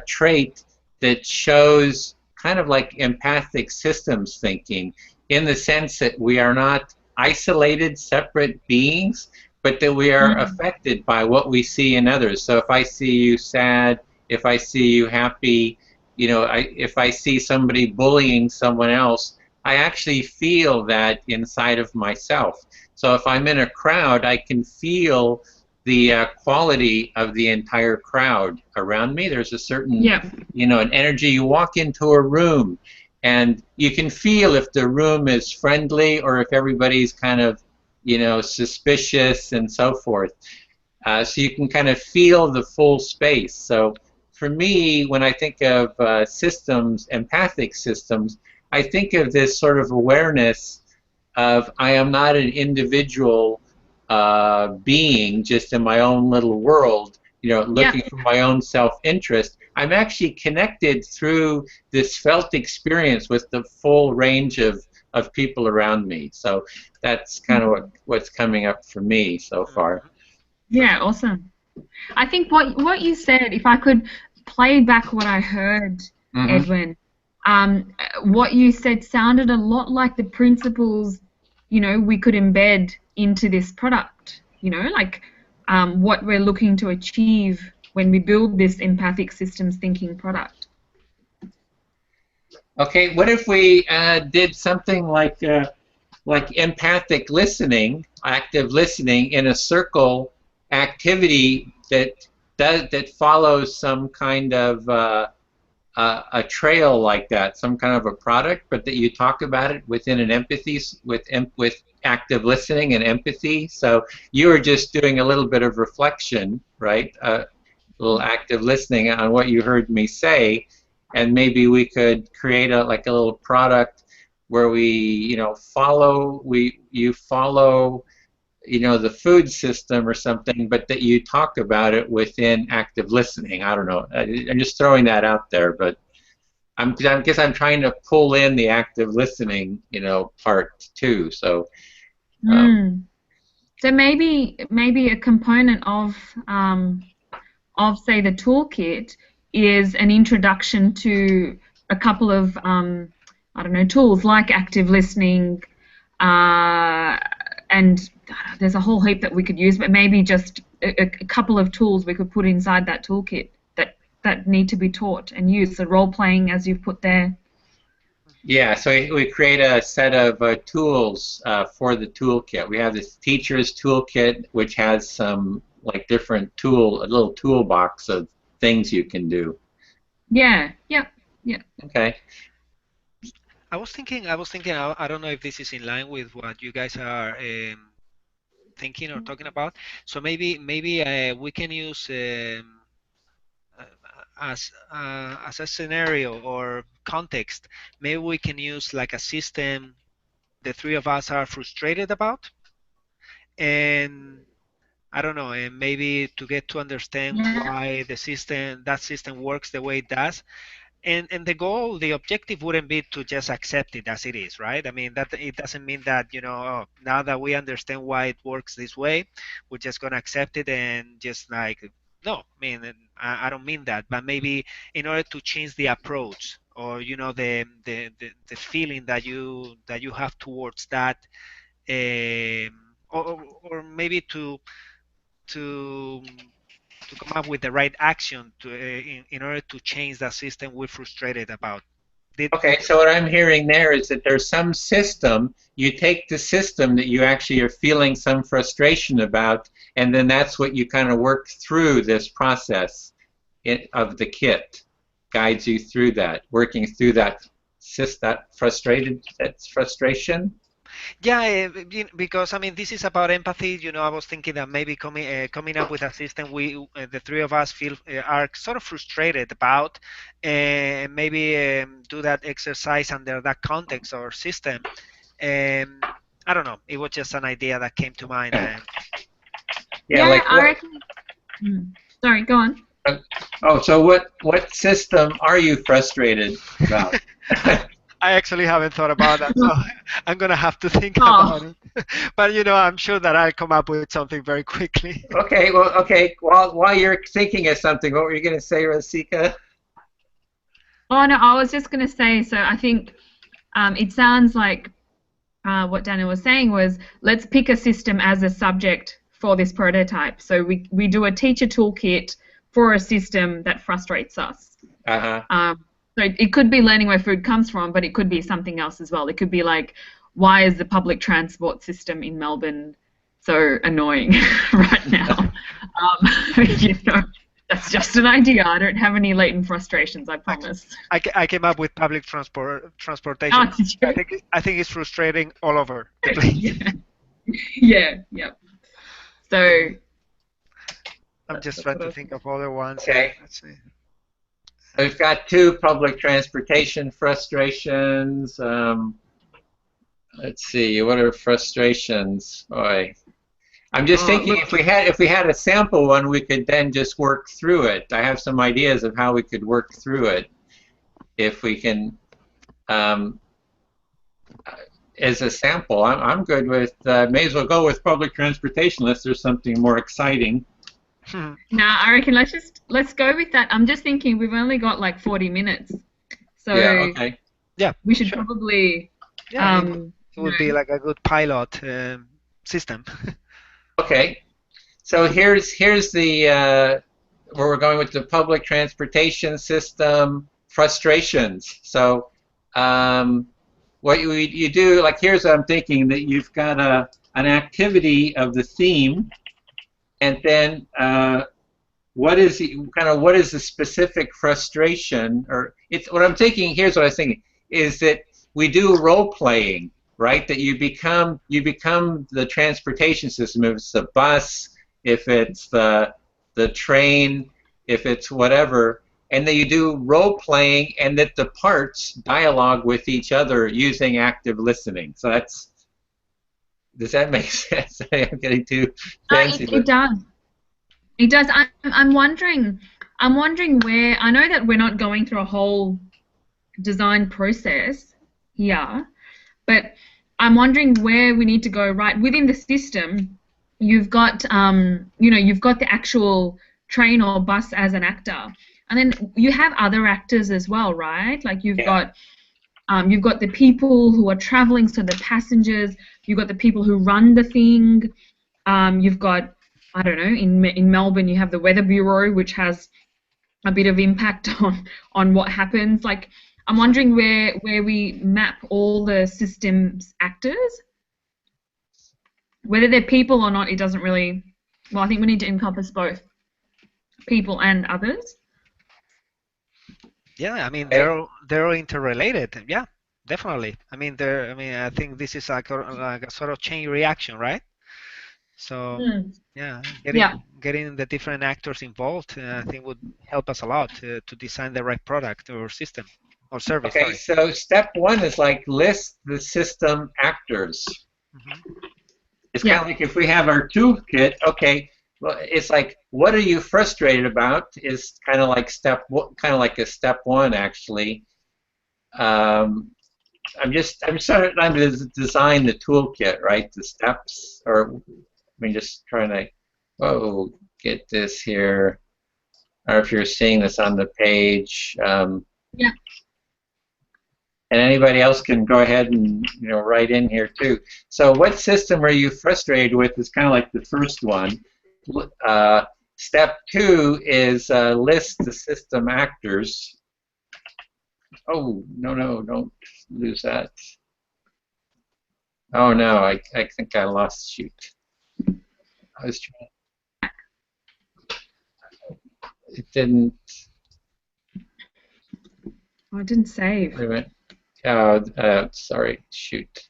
trait that shows kind of like empathic systems thinking, in the sense that we are not isolated, separate beings, but that we are affected by what we see in others. So if I see you sad, if I see you happy, if I see somebody bullying someone else, I actually feel that inside of myself. So if I'm in a crowd, I can feel the quality of the entire crowd around me. There's a certain, an energy. You walk into a room, and you can feel if the room is friendly or if everybody's kind of, suspicious and so forth. So you can kind of feel the full space. So for me, when I think of systems, empathic systems, I think of this sort of awareness of I am not an individual being just in my own little world, looking for my own self-interest. I'm actually connected through this felt experience with the full range of people around me. So that's kind of what's coming up for me so far. Yeah, awesome. I think what you said, if I could play back what I heard, Edwin, what you said sounded a lot like the principles, we could embed into this product, like what we're looking to achieve when we build this empathic systems thinking product. Okay, what if we did something like empathic listening, active listening in a circle activity that follows some kind of a trail like that, some kind of a product, but that you talk about it within an empathy with active listening and empathy. So you were just doing a little bit of reflection, right? A little active listening on what you heard me say, and maybe we could create like a little product where you follow the food system or something, but that you talk about it within active listening. I don't know. I'm just throwing that out there, but I guess I'm trying to pull in the active listening, part too. So. So maybe a component of say the toolkit is an introduction to a couple of I don't know, tools like active listening, and there's a whole heap that we could use, but maybe just a couple of tools we could put inside that toolkit that need to be taught and used. So role playing, as you've put there. Yeah, so we create a set of tools for the toolkit. We have this teacher's toolkit, which has some like different a little toolbox of things you can do. Yeah. Okay. I was thinking. I don't know if this is in line with what you guys are thinking or talking about. So maybe we can use as a scenario or context. Maybe we can use like a system the three of us are frustrated about, and I don't know, and maybe to get to understand why that system works the way it does. And the goal, the objective wouldn't be to just accept it as it is, right? I mean, that it doesn't mean that, now that we understand why it works this way, we're just going to accept it and just like, no, I mean, I don't mean that, but maybe in order to change the approach or, the feeling that you have towards that, or maybe to come up with the right action in order to change that system we're frustrated about. Okay, so what I'm hearing there is that there's some system, you take the system that you actually are feeling some frustration about, and then that's what you kind of work through this process of the kit, guides you through that, working through that frustration. Yeah, because I mean, this is about empathy. I was thinking that maybe coming up with a system the three of us feel are sort of frustrated about, and maybe do that exercise under that context or system. I don't know. It was just an idea that came to mind. I reckon. Sorry, go on. So what system are you frustrated about? I actually haven't thought about that, so I'm gonna have to think about it. But I'm sure that I'll come up with something very quickly. Okay, well, While you're thinking of something, what were you gonna say, Rosika? Oh no, I was just gonna say. So I think it sounds like what Daniel was saying was, let's pick a system as a subject for this prototype. So we do a teacher toolkit for a system that frustrates us. So it could be learning where food comes from, but it could be something else as well. It could be like, why is the public transport system in Melbourne so annoying right now? That's just an idea. I don't have any latent frustrations, I promise. I came up with public transportation. Oh, did you? I think it's frustrating all over the place. Yeah. So I'm just trying to think of other ones. Okay. Let's see. We've got 2 public transportation frustrations. Let's see, what are frustrations? Boy, I'm just thinking if we had a sample one, we could then just work through it. I have some ideas of how we could work through it if we can. As a sample, I'm good with. May as well go with public transportation unless there's something more exciting. Nah, I reckon let's go with that. I'm just thinking we've only got like 40 minutes, so Yeah. Okay. Yeah. we should probably. Yeah. It would be like a good pilot system. Okay. So here's the where we're going with the public transportation system frustrations. So what you do, like here's what I'm thinking, that you've got an activity of the theme, and then what is the specific frustration, or it's what I'm thinking. Here's what I was thinking is that we do role playing, right? That you become the transportation system. If it's the bus, if it's the train, if it's whatever, and then you do role playing, and that the parts dialogue with each other using active listening. So does that make sense? I'm getting too fancy. It does. It does. I'm wondering where, I know that we're not going through a whole design process here, but I'm wondering where we need to go. Right within the system, you've got you've got the actual train or bus as an actor, and then you have other actors as well, right? Like you've got the people who are traveling, so the passengers. You've got the people who run the thing. You've got, I don't know, in Melbourne you have the Weather Bureau, which has a bit of impact on what happens. Like, I'm wondering where we map all the systems actors. Whether they're people or not, it doesn't really. Well, I think we need to encompass both people and others. Yeah, I mean they're interrelated. Yeah, definitely. I mean I think this is like a sort of chain reaction, right? So yeah, getting the different actors involved, I think would help us a lot to design the right product or system or service. Okay, so step 1 is like list the system actors. It's kind of like if we have our toolkit. Okay, well, it's like, what are you frustrated about? Is kind of like a step 1 actually. I'm trying to design the toolkit, right? The steps, or just trying to get this here. Or if you're seeing this on the page. Yeah. And anybody else can go ahead and write in here too. So what system are you frustrated with is kind of like the first one. Step 2 is list the system actors. Oh, no, don't lose that. Oh no, I think I lost, shoot. I was trying. It didn't. Oh, it didn't save. Wait a minute. Oh, sorry, shoot.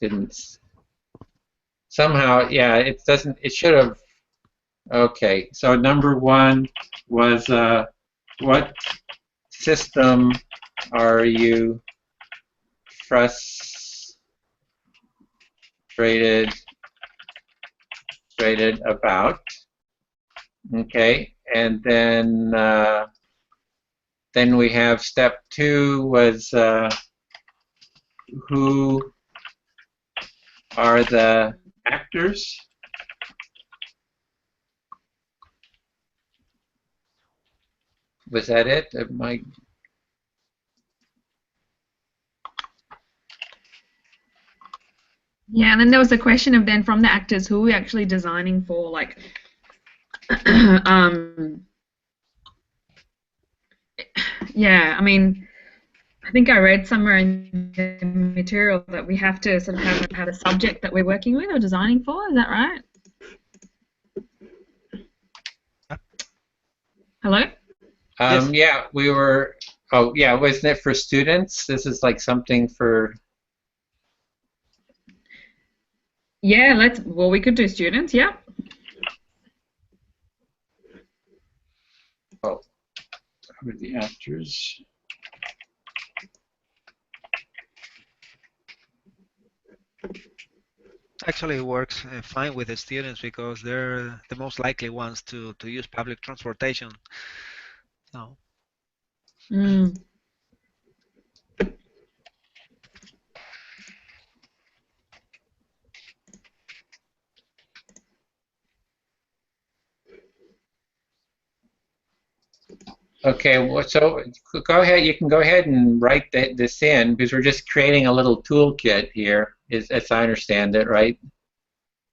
Didn't. Somehow, yeah, it doesn't. It should have. Okay, so number 1 was what system are you frustrated about? Okay, and then we have step 2 was who are the actors? Was that it? Yeah, and then there was a question of then from the actors, who are we actually designing for? Like, yeah, I mean, I think I read somewhere in the material that we have to sort of have a subject that we're working with or designing for. Is that right? Hello? Yes. Yeah, we were. Oh, yeah, wasn't it for students? This is like something for. Yeah, well, we could do students, yeah. Oh. Who are the actors? Actually, it works fine with the students because they're the most likely ones to use public transportation. So. Mm. Okay, well, so go ahead. You can go ahead and write this in because we're just creating a little toolkit here, as I understand it, right?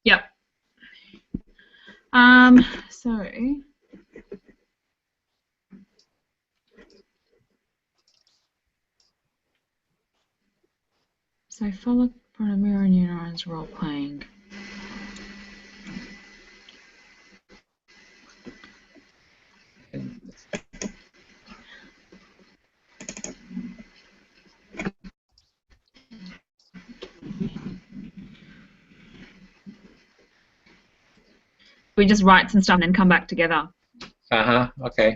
Yep. So follow mirror neurons role playing. We just write some stuff and then come back together. Okay.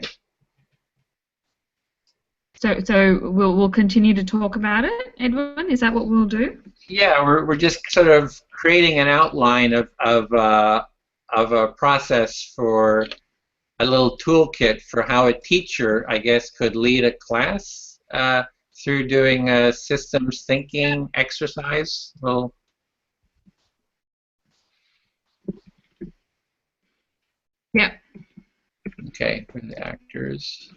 So we'll continue to talk about it, Edwin. Is that what we'll do? Yeah, we're just sort of creating an outline of a process for a little toolkit for how a teacher, I guess, could lead a class through doing a systems thinking exercise. Well. Yeah. Okay, for the actors.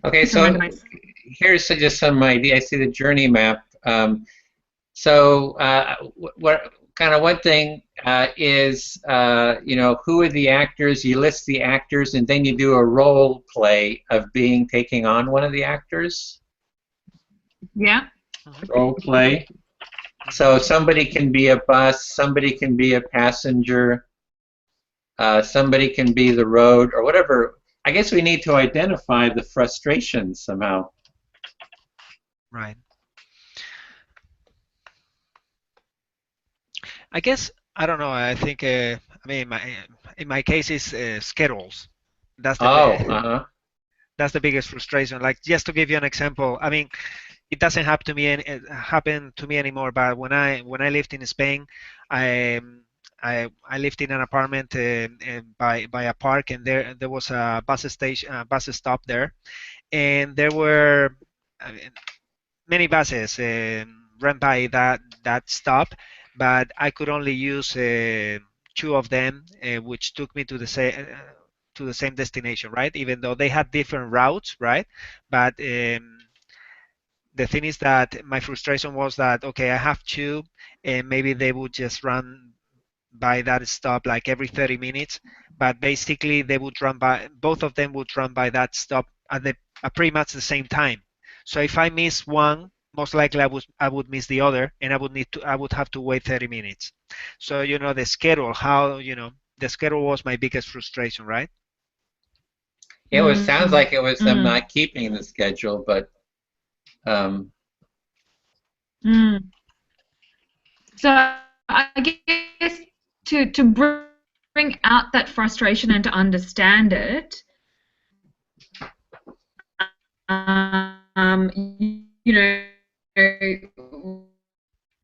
Okay, so here's just some idea. I see the journey map. So what kind of one thing is, you know, who are the actors? You list the actors, and then you do a role play of taking on one of the actors. Yeah. Role play. So somebody can be a bus, somebody can be a passenger, somebody can be the road, or whatever. I guess we need to identify the frustrations somehow. Right. I guess I don't know. I think I mean in my case it's schedules. That's the that's the biggest frustration. Like just to give you an example, I mean it doesn't happen to me anymore. But when I lived in Spain, I I lived in an apartment by a park, and there was a bus stop there, and there were I mean, many buses ran by that stop, but I could only use two of them, which took me to the same destination, right? Even though they had different routes, right? But the thing is that my frustration was that okay, I have two, and maybe they would just run by that stop like every 30 minutes, but basically they would run by both of them would run by that stop at pretty much the same time. So if I miss one, most likely I would miss the other, and I would have to wait 30 minutes. So you know the schedule, how you know the schedule was my biggest frustration, right? It sounds like it was them not keeping the schedule, but So I guess to bring out that frustration and to understand it, you know,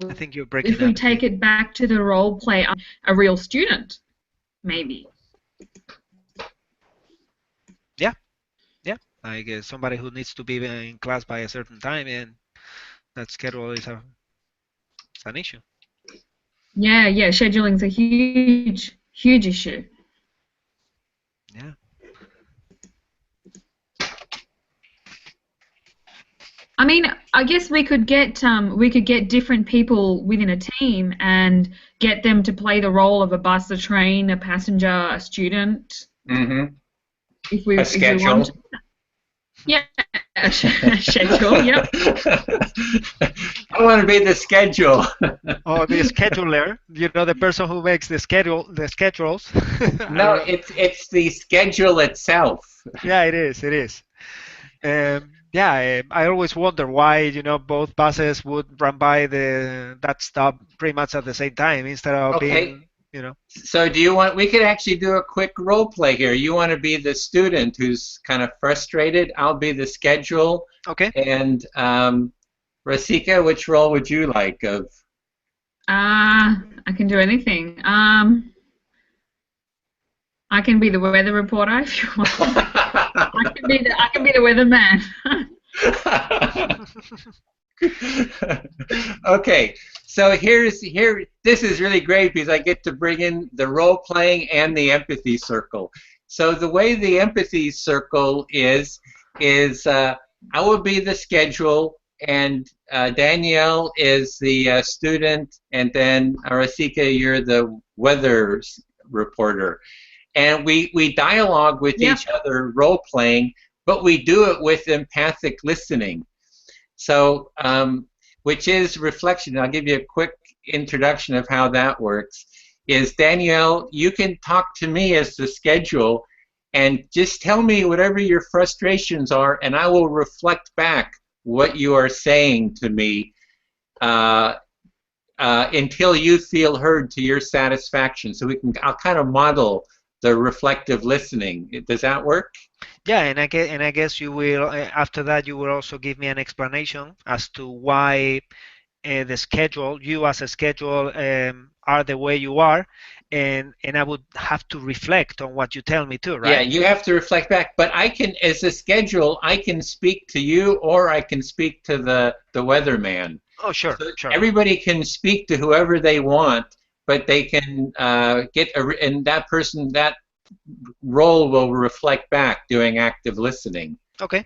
I think you're breaking if we up. take it back to the role play, a real student, maybe. Yeah, yeah. Like somebody who needs to be in class by a certain time, and that schedule is an issue. Yeah, yeah. Scheduling's a huge, huge issue. Yeah. I mean, I guess we could get different people within a team and get them to play the role of a bus, a train, a passenger, a student. Mm-hmm. If we want. Yeah, schedule. Yep. I want to be the schedule. Or the scheduler, the person who makes the schedules. I No, don't know. it's the schedule itself. Yeah, it is. It is. Yeah, I always wonder why, both buses would run by that stop pretty much at the same time instead of Okay, being. so we could actually do a quick role play here. You want to be the student who's kind of frustrated. I'll be the schedule. Okay. And Rasika, which role would you like of? I can do anything. I can be the weather reporter if you want. I can be the weatherman. Okay, so this is really great because I get to bring in the role playing and the empathy circle. So the way the empathy circle is I will be the schedule, and Danielle is the student, and then Arasika, you're the weather reporter. And we dialogue with each other role playing, but we do it with empathic listening. So, which is reflection. I'll give you a quick introduction of how that works. Is Danielle, you can talk to me as the schedule and just tell me whatever your frustrations are, and I will reflect back what you are saying to me until you feel heard to your satisfaction. So I'll kind of model the reflective listening. Does that work? Yeah, and I guess you will after that you will also give me an explanation as to why you as a schedule are the way you are, and I would have to reflect on what you tell me too, right? Yeah, you have to reflect back. But I can, as a schedule, I can speak to you, or I can speak to the weatherman. Oh, sure, So sure. everybody can speak to whoever they want, but they can and that role will reflect back doing active listening. Okay.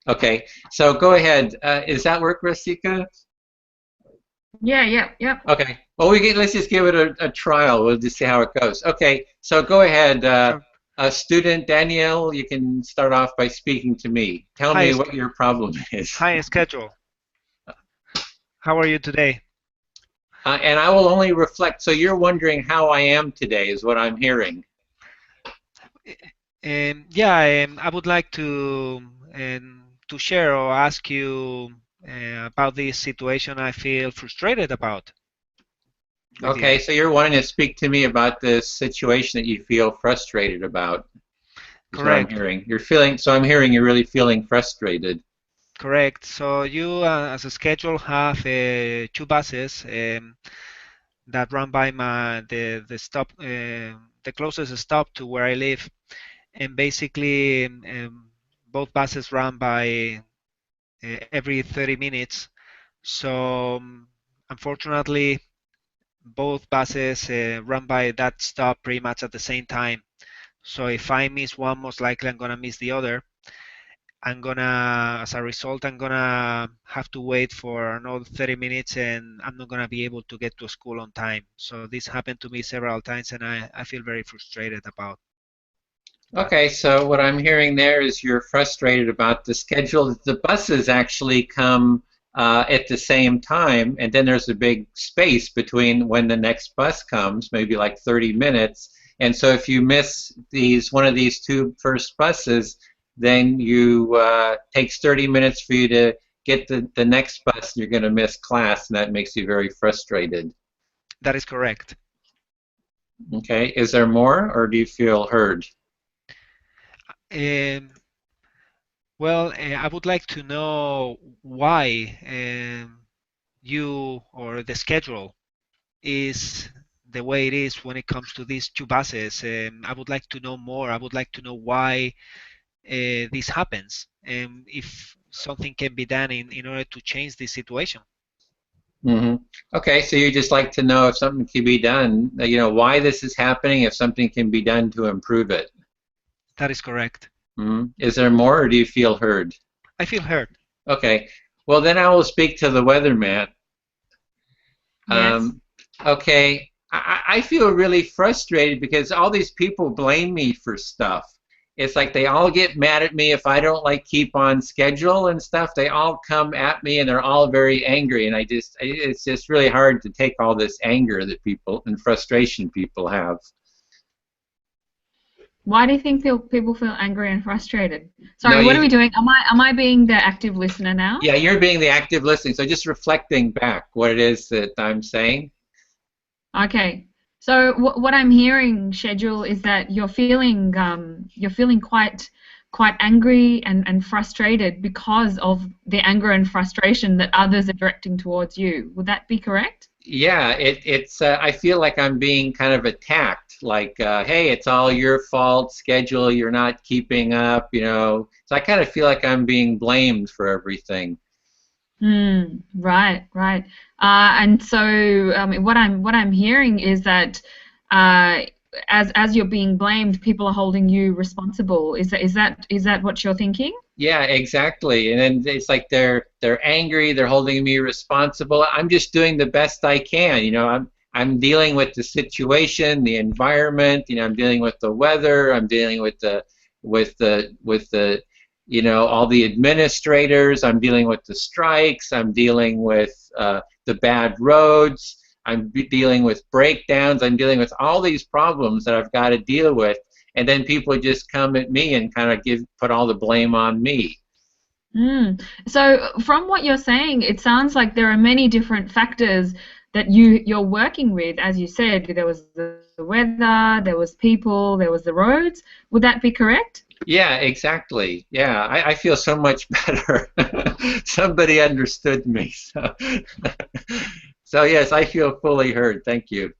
Okay, so go ahead. Does that work, Rasika? Yeah. Okay. Well, let's just give it a trial. We'll just see how it goes. Okay. So go ahead, student Danielle. You can start off by speaking to me. Tell me what your problem is. Hi, schedule. How are you today? And I will only reflect. So you're wondering how I am today, is what I'm hearing. Yeah, I would like to share or ask you about this situation I feel frustrated about. Okay, so you're wanting to speak to me about this situation that you feel frustrated about. Is what I'm hearing. I'm hearing you're really feeling frustrated. Correct. So you, as a schedule, have two buses that run by the stop, the closest stop to where I live, and basically both buses run by every 30 minutes. So unfortunately, both buses run by that stop pretty much at the same time. So if I miss one, most likely I'm gonna miss the other. As a result, I'm gonna have to wait for another 30 minutes and I'm not gonna be able to get to school on time. So this happened to me several times and I feel very frustrated about. Okay, so what I'm hearing there is you're frustrated about the schedule. The buses actually come at the same time, and then there's a big space between when the next bus comes, maybe like 30 minutes. And so if you miss one of these two first buses, then takes 30 minutes for you to get the next bus, and you're going to miss class, and that makes you very frustrated. That is correct. Okay, is there more, or do you feel heard? Well, I would like to know why you or the schedule is the way it is when it comes to these two buses. I would like to know more. I would like to know why this happens and if something can be done in order to change this situation. Mm-hmm. Okay, so you just like to know if something can be done, why this is happening, if something can be done to improve it. That is correct. Mm-hmm. Is there more, or do you feel heard? I feel heard. Okay, well then I will speak to the weatherman. Yes. Okay, I feel really frustrated because all these people blame me for stuff. it's like they all get mad at me if I don't like keep on schedule and stuff. They all come at me and they're all very angry, and it's just really hard to take all this anger that people and frustration people have. Why do you think people feel angry and frustrated? Sorry, No, what are we doing? Am I being the active listener now? yeah, you're being the active listening, so just reflecting back what it is that I'm saying. Okay. So what I'm hearing, Schedule, is that you're feeling quite angry and frustrated because of the anger and frustration that others are directing towards you. Would that be correct? Yeah, it's I feel like I'm being kind of attacked, like, hey, it's all your fault, schedule, you're not keeping up, you know. So I kind of feel like I'm being blamed for everything. Right, right. And so what I'm hearing is that uh, as you're being blamed, people are holding you responsible. Is that what you're thinking? Yeah, exactly. And then it's like they're angry, they're holding me responsible. I'm just doing the best I can, you know. I'm dealing with the situation, the environment, you know, I'm dealing with the weather, I'm dealing with the you know, all the administrators, I'm dealing with the strikes, I'm dealing with the bad roads, dealing with breakdowns, I'm dealing with all these problems that I've got to deal with, and then people just come at me and kind of put all the blame on me. So from what you're saying, it sounds like there are many different factors that you're working with. As you said, there was the weather, there was people, there was the roads. Would that be correct? Yeah, exactly. Yeah, I feel so much better. Somebody understood me. So, so yes, I feel fully heard. Thank you.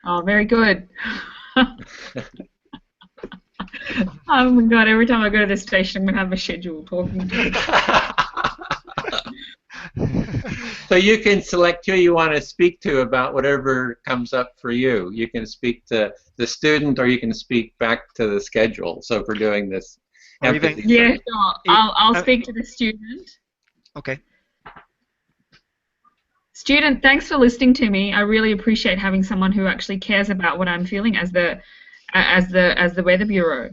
Oh, very good. Oh my God, every time I go to the station, I'm going to have a schedule talking to you. So you can select who you want to speak to about whatever comes up for you. You can speak to the student, or you can speak back to the schedule. So if we're doing this empathy. Yeah, sure. I'll speak to the student. Okay. Student, thanks for listening to me. I really appreciate having someone who actually cares about what I'm feeling as the Weather Bureau.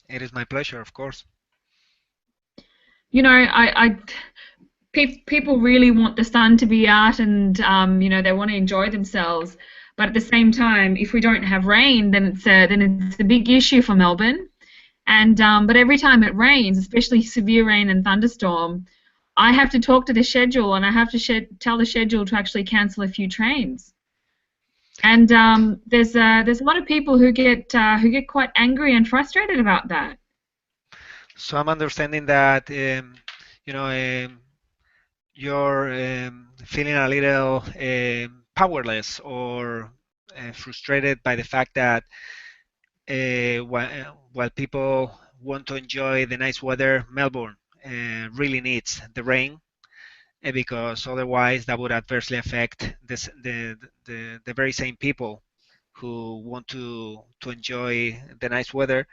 It is my pleasure, of course. You know, people really want the sun to be out, and you know, they want to enjoy themselves. But at the same time, if we don't have rain, then it's a big issue for Melbourne. And but every time it rains, especially severe rain and thunderstorm, I have to talk to the schedule, and I have to tell the schedule to actually cancel a few trains. And there's a lot of people who get quite angry and frustrated about that. So I'm understanding that you know, you're feeling a little powerless or frustrated by the fact that while people want to enjoy the nice weather, Melbourne really needs the rain, because otherwise that would adversely affect the very same people who want to enjoy the nice weather,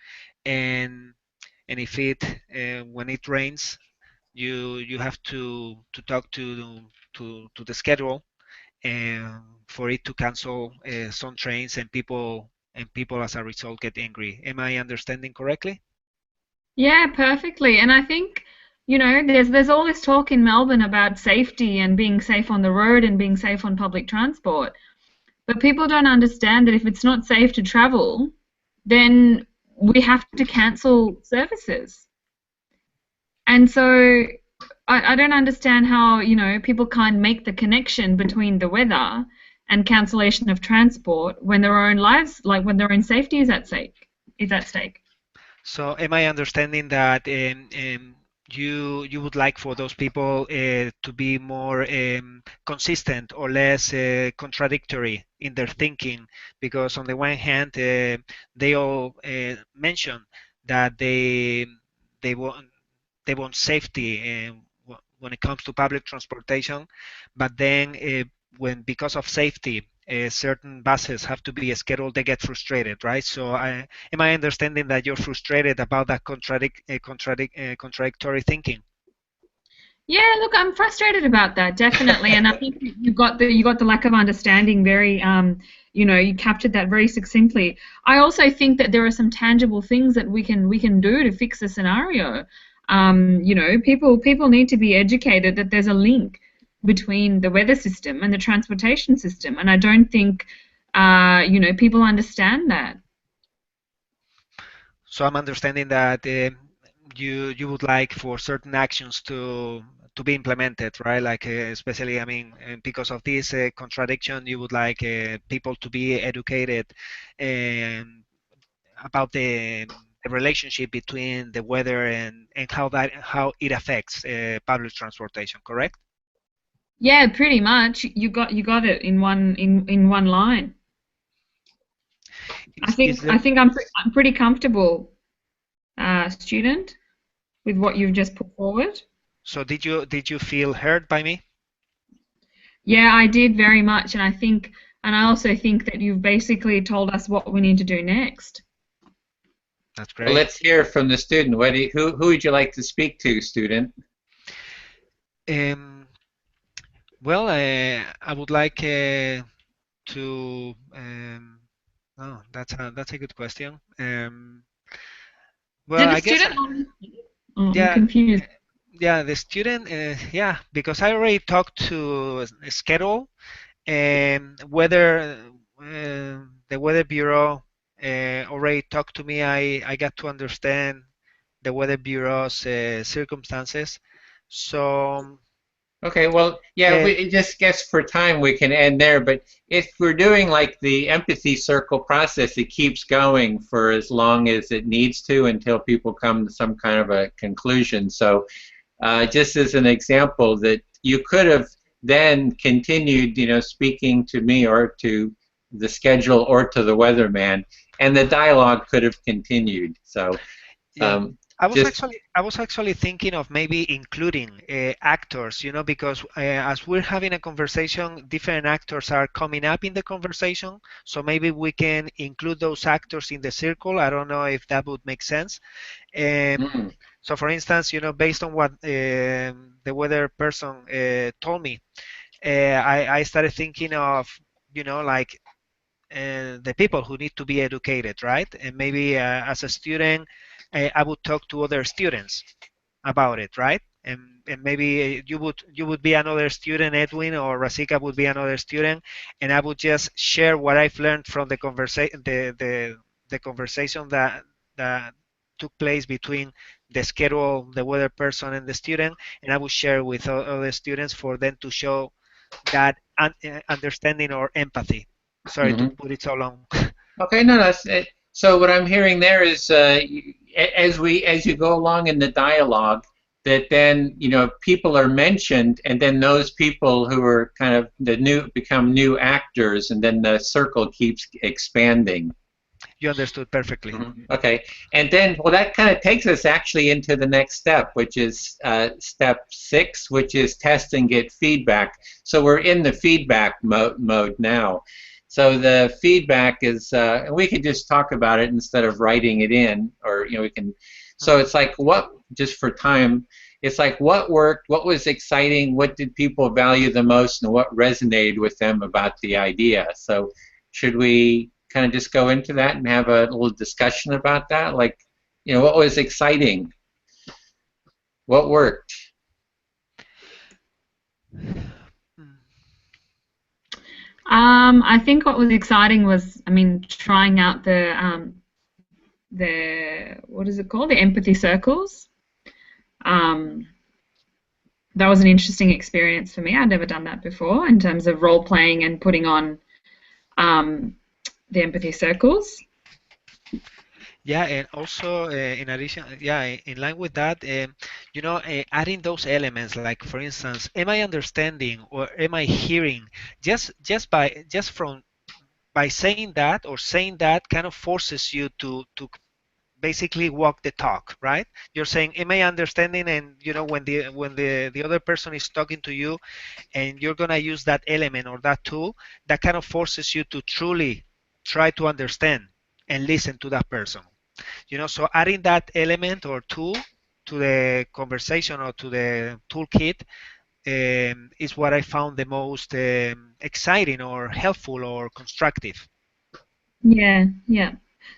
and if it when it rains, you have to talk to the schedule for it to cancel some trains, and people as a result get angry. Am I understanding correctly? Yeah, perfectly. And I think, you know, there's all this talk in Melbourne about safety and being safe on the road and being safe on public transport. But people don't understand that if it's not safe to travel, then we have to cancel services. And so I don't understand how, you know, people can't make the connection between the weather and cancellation of transport when their own lives, like when their own safety is at stake. So am I understanding that you would like for those people to be more consistent or less contradictory in their thinking? Because on the one hand, they all mention that they want safety when it comes to public transportation, but then because of safety, certain buses have to be scheduled, they get frustrated, right? So am I understanding that you're frustrated about that contradictory thinking? Yeah, look, I'm frustrated about that, definitely, and I think you got the lack of understanding very, you captured that very succinctly. I also think that there are some tangible things that we can do to fix the scenario. People need to be educated that there's a link between the weather system and the transportation system, and I don't think, people understand that. So I'm understanding that you would like for certain actions to be implemented, right? Like especially, I mean, because of this contradiction, you would like people to be educated um, about the relationship between the weather and how it affects public transportation, correct? Yeah, pretty much. You got it in one line. I Is think there I think I'm pretty comfortable, student, with what you've just put forward. so did you feel heard by me? Yeah, I did very much, and I also think that you've basically told us what we need to do next. That's Well, great. let's hear from the student. Who would you like to speak to, student? Um, well, I would like to. Oh, that's a good question. Well, Did the I guess student already speak? Oh, I'm yeah, confused. yeah. The student, yeah, because I already talked to schedule and whether the weather bureau already talked to me. I got to understand the weather bureau's circumstances. So Okay, well, yeah, uh, we just guess for time we can end there, but if we're doing like the empathy circle process, it keeps going for as long as it needs to until people come to some kind of a conclusion. So just as an example, that you could have then continued, speaking to me or to the schedule or to the weatherman, and the dialogue could have continued. So yeah, um, I was just, actually I was actually thinking of maybe including actors, because as we're having a conversation, different actors are coming up in the conversation. So maybe we can include those actors in the circle. I don't know if that would make sense. mm, So, for instance, based on what the weather person told me, I started thinking of, like the people who need to be educated, right? And maybe as a student, I would talk to other students about it, right? And maybe you would be another student, Edwin, or Rasika would be another student, and I would just share what I've learned from the conversation that took place between the schedule, the weather person, and the student, and I would share with other students for them to show that understanding or empathy. Sorry to mhm. put it so long. Okay, no, that's it. So what I'm hearing there is, as you go along in the dialogue, that then people are mentioned, and then those people who are kind of the new become new actors, and then the circle keeps expanding. You understood perfectly. Okay, and then well, that kind of takes us actually into the next step, which is step 6, which is test and get feedback. So we're in the feedback mode now. So the feedback is, and we could just talk about it instead of writing it in, or we can. So Mhm. it's like just for time, it's like what worked, what was exciting, what did people value the most, and what resonated with them about the idea. So should we kind of just go into that and have a little discussion about that? Like, what was exciting? What worked? Mm. I think what was exciting was, I mean, trying out the what is it called? The empathy circles. Um, that was an interesting experience for me. I'd never done that before in terms of role playing and putting on um, the empathy circles. Yeah, and also in addition, yeah, in line with that, adding those elements, like for instance, am I understanding or am I hearing? Just from by saying that or saying that kind of forces you to basically walk the talk, right? You're saying, am I understanding? And when the other person is talking to you, and you're gonna use that element or that tool, that kind of forces you to truly try to understand and listen to that person. So adding that element or tool to the conversation or to the toolkit is what I found the most exciting or helpful or constructive. Yeah, yeah.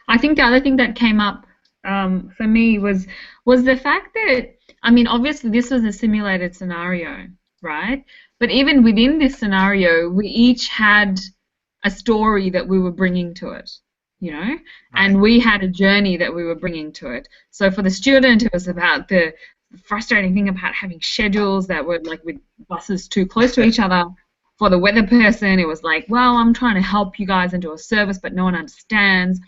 I think the other thing that came up for me was the fact that, I mean, obviously this was a simulated scenario, right? But even within this scenario, we each had a story that we were bringing to it, you know, and Right. we had a journey that we were bringing to it. So for the student, it was about the frustrating thing about having schedules that were like with buses too close to each other. For the weather person, it was like, well, I'm trying to help you guys and do a service, but no one understands.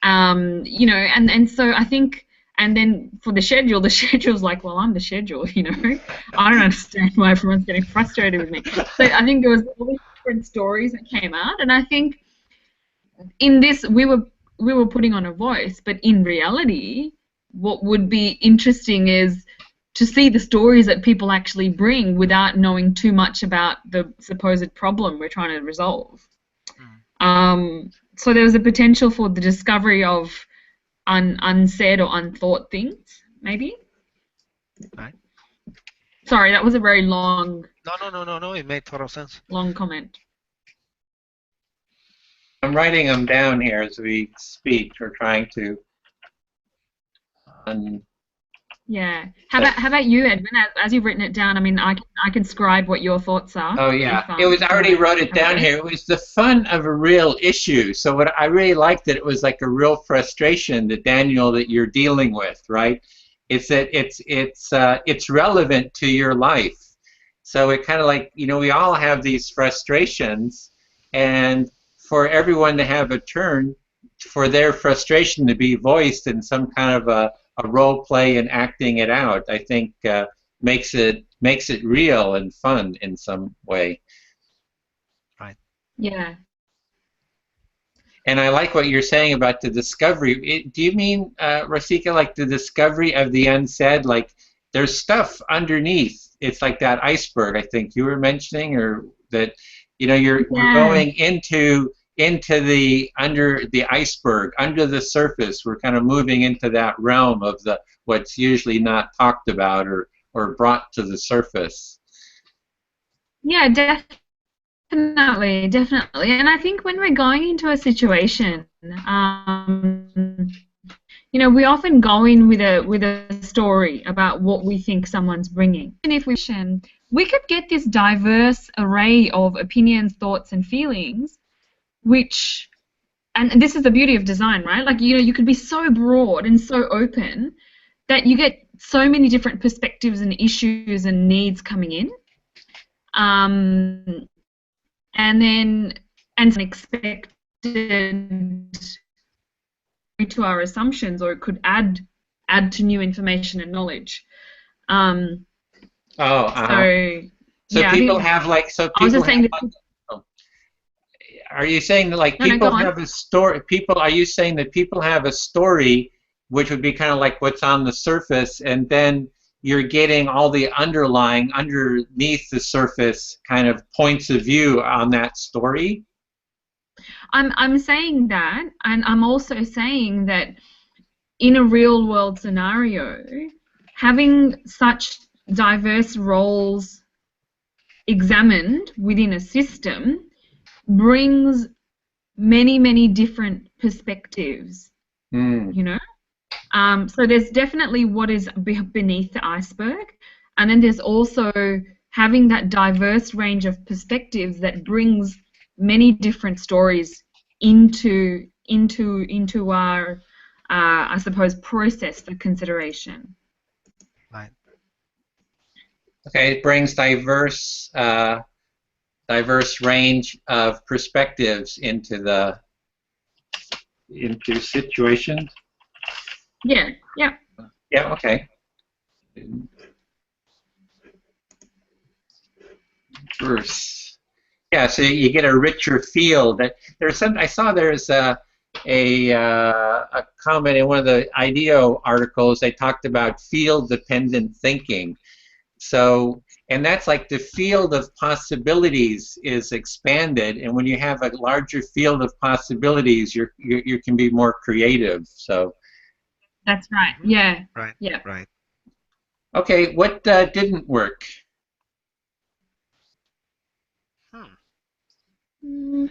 You know, and so I think, and then for the schedule's like, well, I'm the schedule, you know. I don't understand why everyone's getting frustrated with me. So I think there was all these different stories that came out, and I think in this we were putting on a voice, but in reality, what would be interesting is to see the stories that people actually bring without knowing too much about the supposed problem we're trying to resolve. So there was a potential for the discovery of unsaid or unthought things, maybe. Right. Sorry, that was a very long. No. It made total sense. Long comment. I'm writing them down here as we speak. We're trying to. Yeah. How about you, Edwin? As you've written it down, I mean, I can scribe what your thoughts are. Oh yeah, it was. I already wrote it down here. It was the fun of a real issue. So what I really liked that it was like a real frustration that Daniel that you're dealing with, right? It's that it's relevant to your life. So it kind of like, you know, we all have these frustrations, and for everyone to have a turn for their frustration to be voiced in some kind of a role play and acting it out, I think makes it real and fun in some way. Right. Yeah. And I like what you're saying about the discovery. Do you mean, Rosika, like the discovery of the unsaid? Like there's stuff underneath. It's like that iceberg, I think you were mentioning, or that, you know, we're going into the under the iceberg, under the surface. We're kind of moving into that realm of the what's usually not talked about or brought to the surface. Yeah, definitely. And I think when we're going into a situation, you know, we often go in with a story about what we think someone's bringing. And if we could get this diverse array of opinions, thoughts, and feelings, which, and this is the beauty of design, right? Like, you know, you could be so broad and so open that you get so many different perspectives and issues and needs coming in. And then unexpected to our assumptions, or it could add to new information and knowledge. So yeah, people have like I was just saying that. Are you saying that like people have a story? Are you saying that people have a story, which would be kind of like what's on the surface, and then you're getting all the underlying, underneath the surface kind of points of view on that story? I'm saying that, and I'm also saying that in a real world scenario, having such diverse roles examined within a system brings many different perspectives, you know? So there's definitely what is beneath the iceberg, and then there's also having that diverse range of perspectives that brings many different stories into our I suppose process for consideration. Right. Okay, it brings diverse range of perspectives into situations. Yeah. Yeah, okay. Verse. Yeah, so you get a richer feel. That there's some. I saw there's a comment in one of the IDEO articles. They talked about field-dependent thinking. So, and that's like the field of possibilities is expanded, and when you have a larger field of possibilities, you can be more creative. So. That's right. Yeah. Right. Yeah. Right. Okay, what didn't work? Mm,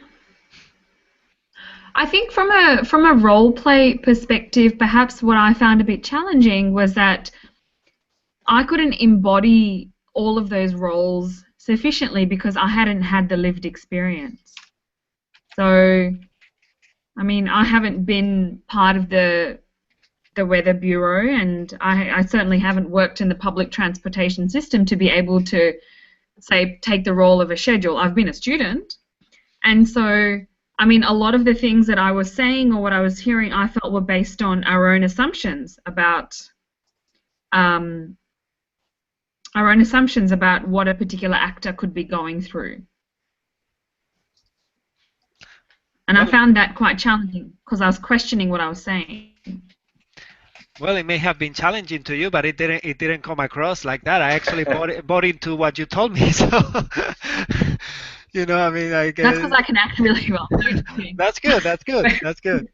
I think from a role play perspective, perhaps what I found a bit challenging was that I couldn't embody all of those roles sufficiently because I hadn't had the lived experience. So, I mean, I haven't been part of the Weather Bureau, and I certainly haven't worked in the public transportation system to be able to, say, take the role of a schedule. I've been a student, and so, I mean, a lot of the things that I was saying or what I was hearing, I felt were based on um, our own assumptions about what a particular actor could be going through. And I Well, found that quite challenging because I was questioning what I was saying. well, it may have been challenging to you, but it didn't come across like that. I actually bought into what you told me. So, I mean, I That's guess because I can act really well. No kidding. that's good. That's good. That's good.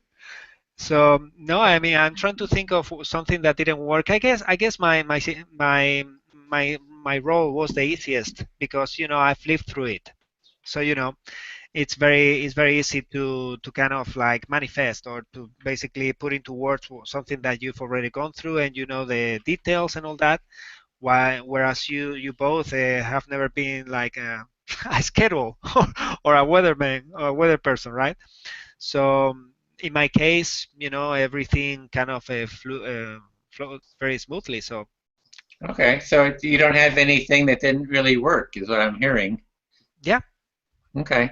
So no, I mean, I'm trying to think of something that didn't work. I guess my role was the easiest because I've lived through it. So it's very easy to kind of like manifest or to basically put into words something that you've already gone through and you know the details and all that. Whereas you both have never been like a schedule or a weatherman or a weather person, right? So in my case, everything kind of flowed very smoothly. So Okay, so you don't have anything that didn't really work, is what I'm hearing. yeah. Okay.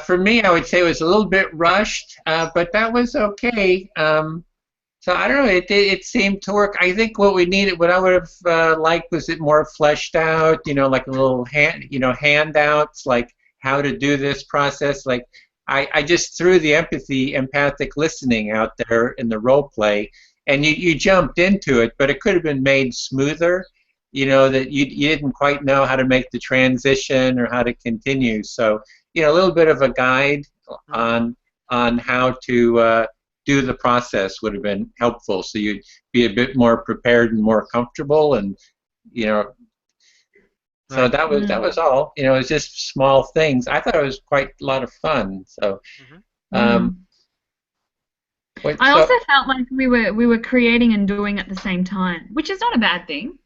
For me, I would say it was a little bit rushed, but that was okay. So I don't know. It seemed to work. I think what we needed, what I would have liked, was it more fleshed out. Like a little handouts, like how to do this process. Like I just threw the empathic listening out there in the role play, and you jumped into it, but it could have been made smoother. That you didn't quite know how to make the transition or how to continue. So a little bit of a guide Mm. on how to do the process would have been helpful, so you'd be a bit more prepared and more comfortable, and you know so Right. that was all. It was just small things. I thought it was quite a lot of fun. So Hmm. um Mm. what I so also felt like we were creating and doing at the same time, which is not a bad thing.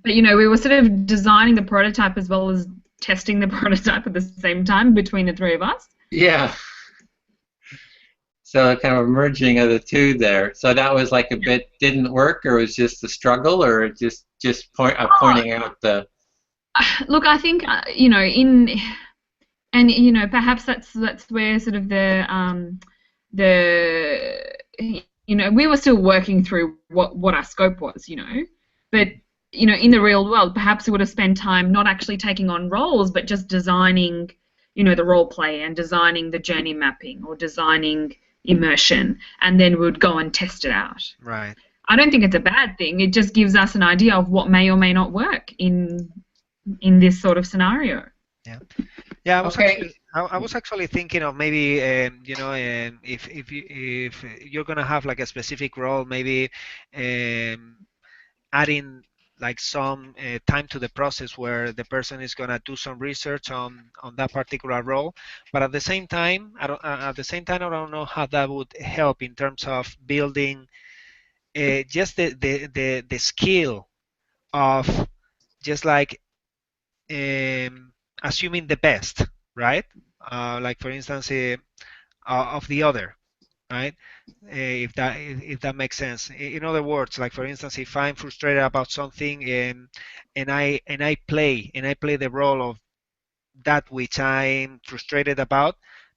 But we were sort of designing the prototype as well as testing the prototype at the same time between the three of us. yeah, so kind of a merging of the two there. So that was like a bit didn't work, or was just a struggle, or just Oh, pointing out the look, I think perhaps that's where sort of the we were still working through what our scope was, but in the real world, perhaps we would have spent time not actually taking on roles, but just designing, the role play and designing the journey mapping or designing immersion, and then we would go and test it out. Right. I don't think it's a bad thing. It just gives us an idea of what may or may not work in this sort of scenario. Yeah. Yeah. I was okay. actually I was actually thinking of maybe if you're gonna have like a specific role, maybe um, adding like some time to the process where the person is gonna do some research on that particular role. But at the same time, I don't know how that would help in terms of building just the skill of just like um, assuming the best, right? Like for instance, of the other, right? If that makes sense. In other words, like for instance, if I'm frustrated about something and I play the role of that which I'm frustrated about,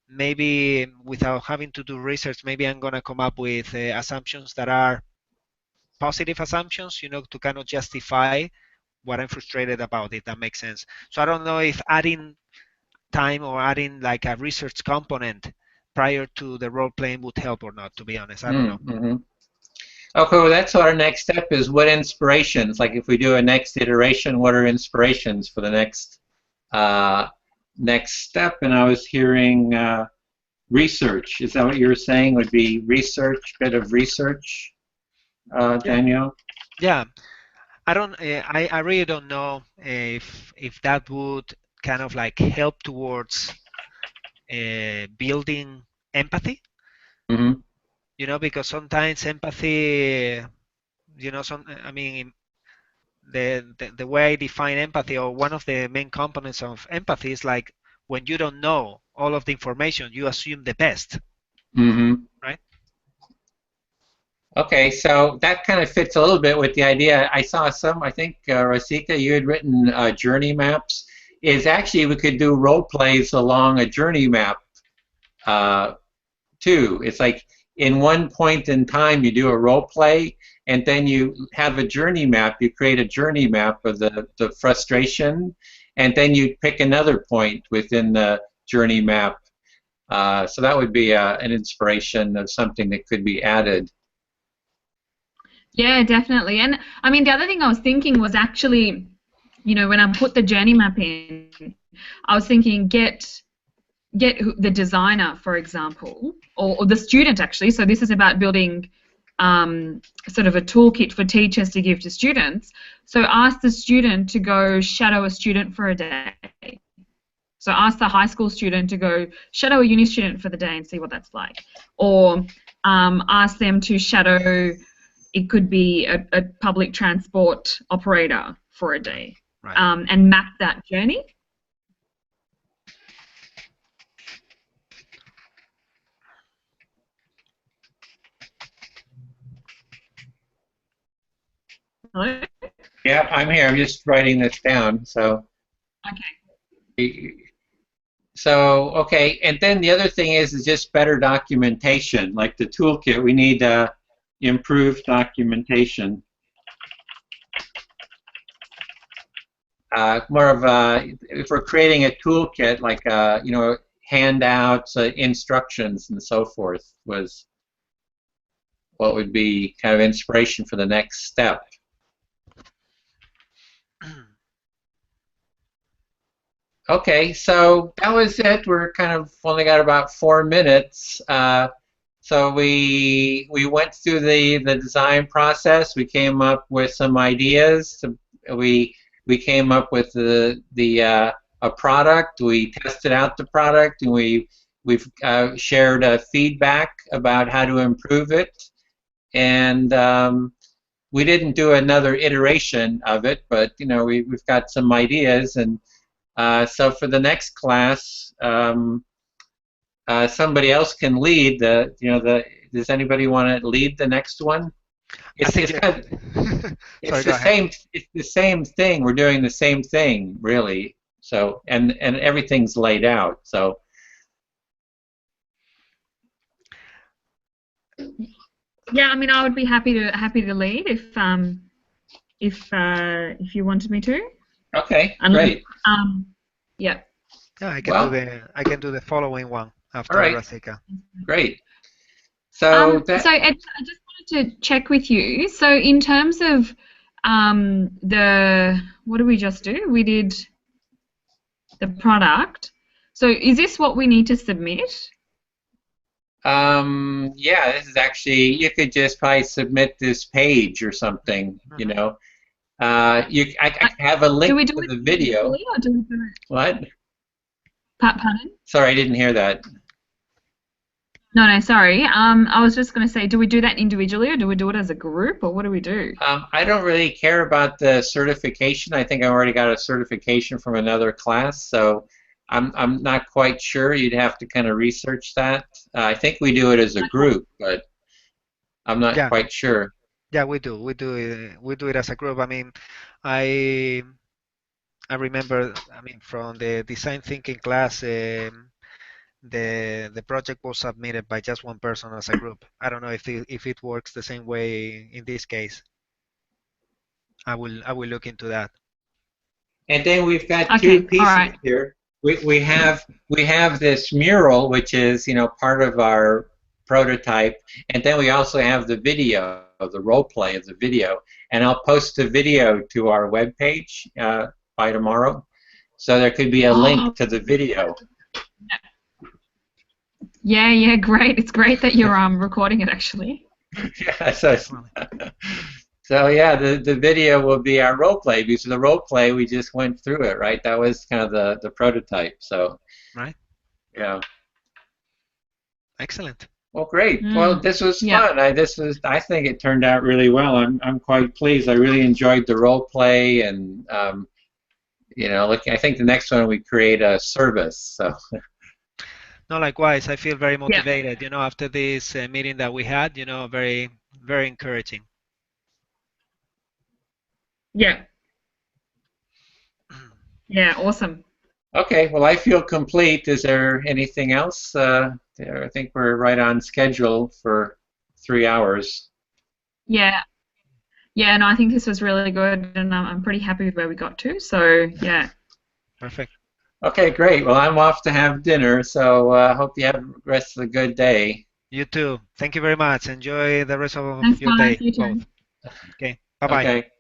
maybe without having to do research, maybe I'm gonna come up with assumptions that are positive assumptions, to kind of justify what I'm frustrated about, if that makes sense. So I don't know if adding time or adding like a research component prior to the role playing would help or not, to be honest. I don't know. Mm-hmm. Okay, well, that's our next step is what inspirations, like if we do a next iteration, what are inspirations for the uh, next step? And I was hearing research. Is that what you were saying would be research, bit of research, Yeah. Daniel? Yeah. I don't. I really don't know if that would kind of like help towards building empathy. Hmm. Because sometimes empathy, I mean, the way I define empathy, or one of the main components of empathy, is like when you don't know all of the information, you assume the best, Hmm. right? Okay, so that kind of fits a little bit with the idea. I saw some, I think, Rasika, you had written journey maps. Is actually we could do role plays along a journey map uh, too. It's like in one point in time you do a role play, and then you have a journey map. You create a journey map of the frustration, and then you pick another point within the journey map. So that would be an inspiration of something that could be added. Yeah, definitely. And I mean, the other thing I was thinking was actually, when I put the journey map in, I was thinking the designer, for example, or the student actually. So this is about building sort of a toolkit for teachers to give to students. So ask the student to go shadow a student for a day. So ask the high school student to go shadow a uni student for the day and see what that's like. Or ask them to shadow, it could be a public transport operator for a day, Right. and map that journey. Hello? Yeah, I'm here. I'm just writing this down. So, Okay. okay, and then the other thing is just better documentation. Like the toolkit, we need improved documentation. More of if we're creating a toolkit, like handouts, instructions, and so forth, was what would be kind of inspiration for the next step. Okay, so that was it. We're kind of only got about 4 minutes. So we went through the design process. We came up with some ideas. We came up with a product. We tested out the product, and we've shared feedback about how to improve it. And we didn't do another iteration of it, but we've got some ideas. And so for the next class, somebody else can lead does anybody want to lead the next one? I think It's sorry, go ahead. it's the same thing. We're doing the same thing, really. So and everything's laid out. So Yeah, I mean, I would be happy to lead if you wanted me to. okay, Unless, great. Yeah. Yeah, Well, I can do the following one all after right, Rasika. great. So So Ed, I just wanted to check with you. So in terms of what did we just do? We did the product. So is this what we need to submit? yeah, this is actually, you could just probably submit this page or something, I have a Do we link do to it the video. individually or do we do it? What? Pardon? Sorry, I didn't hear that. No, sorry. I was just going to say, do we do that individually or do we do it as a group or what do we do? I don't really care about the certification. I think I already got a certification from another class, so I'm not quite sure. You'd have to kind of research that. I think we do it as a group, but I'm not Yeah, quite sure. yeah, we do it as a group. I mean, I I remember, I mean, from the design thinking class, the project was submitted by just one person as a group. I don't know if it works the same way in this case. I will look into that. And then we've got two Okay, all pieces right. here. We have this mural, which is part of our prototype, and then we also have the video, the role play of the video, and I'll post the video to our webpage by tomorrow, so there could be a link Oh, to the video. yeah, great. It's great that you're recording it actually. Yeah, so, So yeah, the video will be our role play, because the role play we just went through it, right? That was kind of the prototype. So Right. yeah. Excellent. Well, great. Well, this was Yeah. fun. I think it turned out really well. I'm quite pleased. I really enjoyed the role play, and you know, look, I think the next one we create a service. So No, likewise, I feel very Yeah. motivated, you know, after this meeting that we had, you know, very, very encouraging. Yeah. Yeah. Awesome. okay, well, I feel complete. Is there anything else? I think we're right on schedule for 3 hours. Yeah. Yeah. And I think this was really good, and I'm pretty happy with where we got to. So yeah. Perfect. Okay, great. Well, I'm off to have dinner, so hope you have the rest of a good day. You too. Thank you very much. Enjoy the rest of Thanks, your guys. day, You both. too. Okay. Bye-bye. Okay.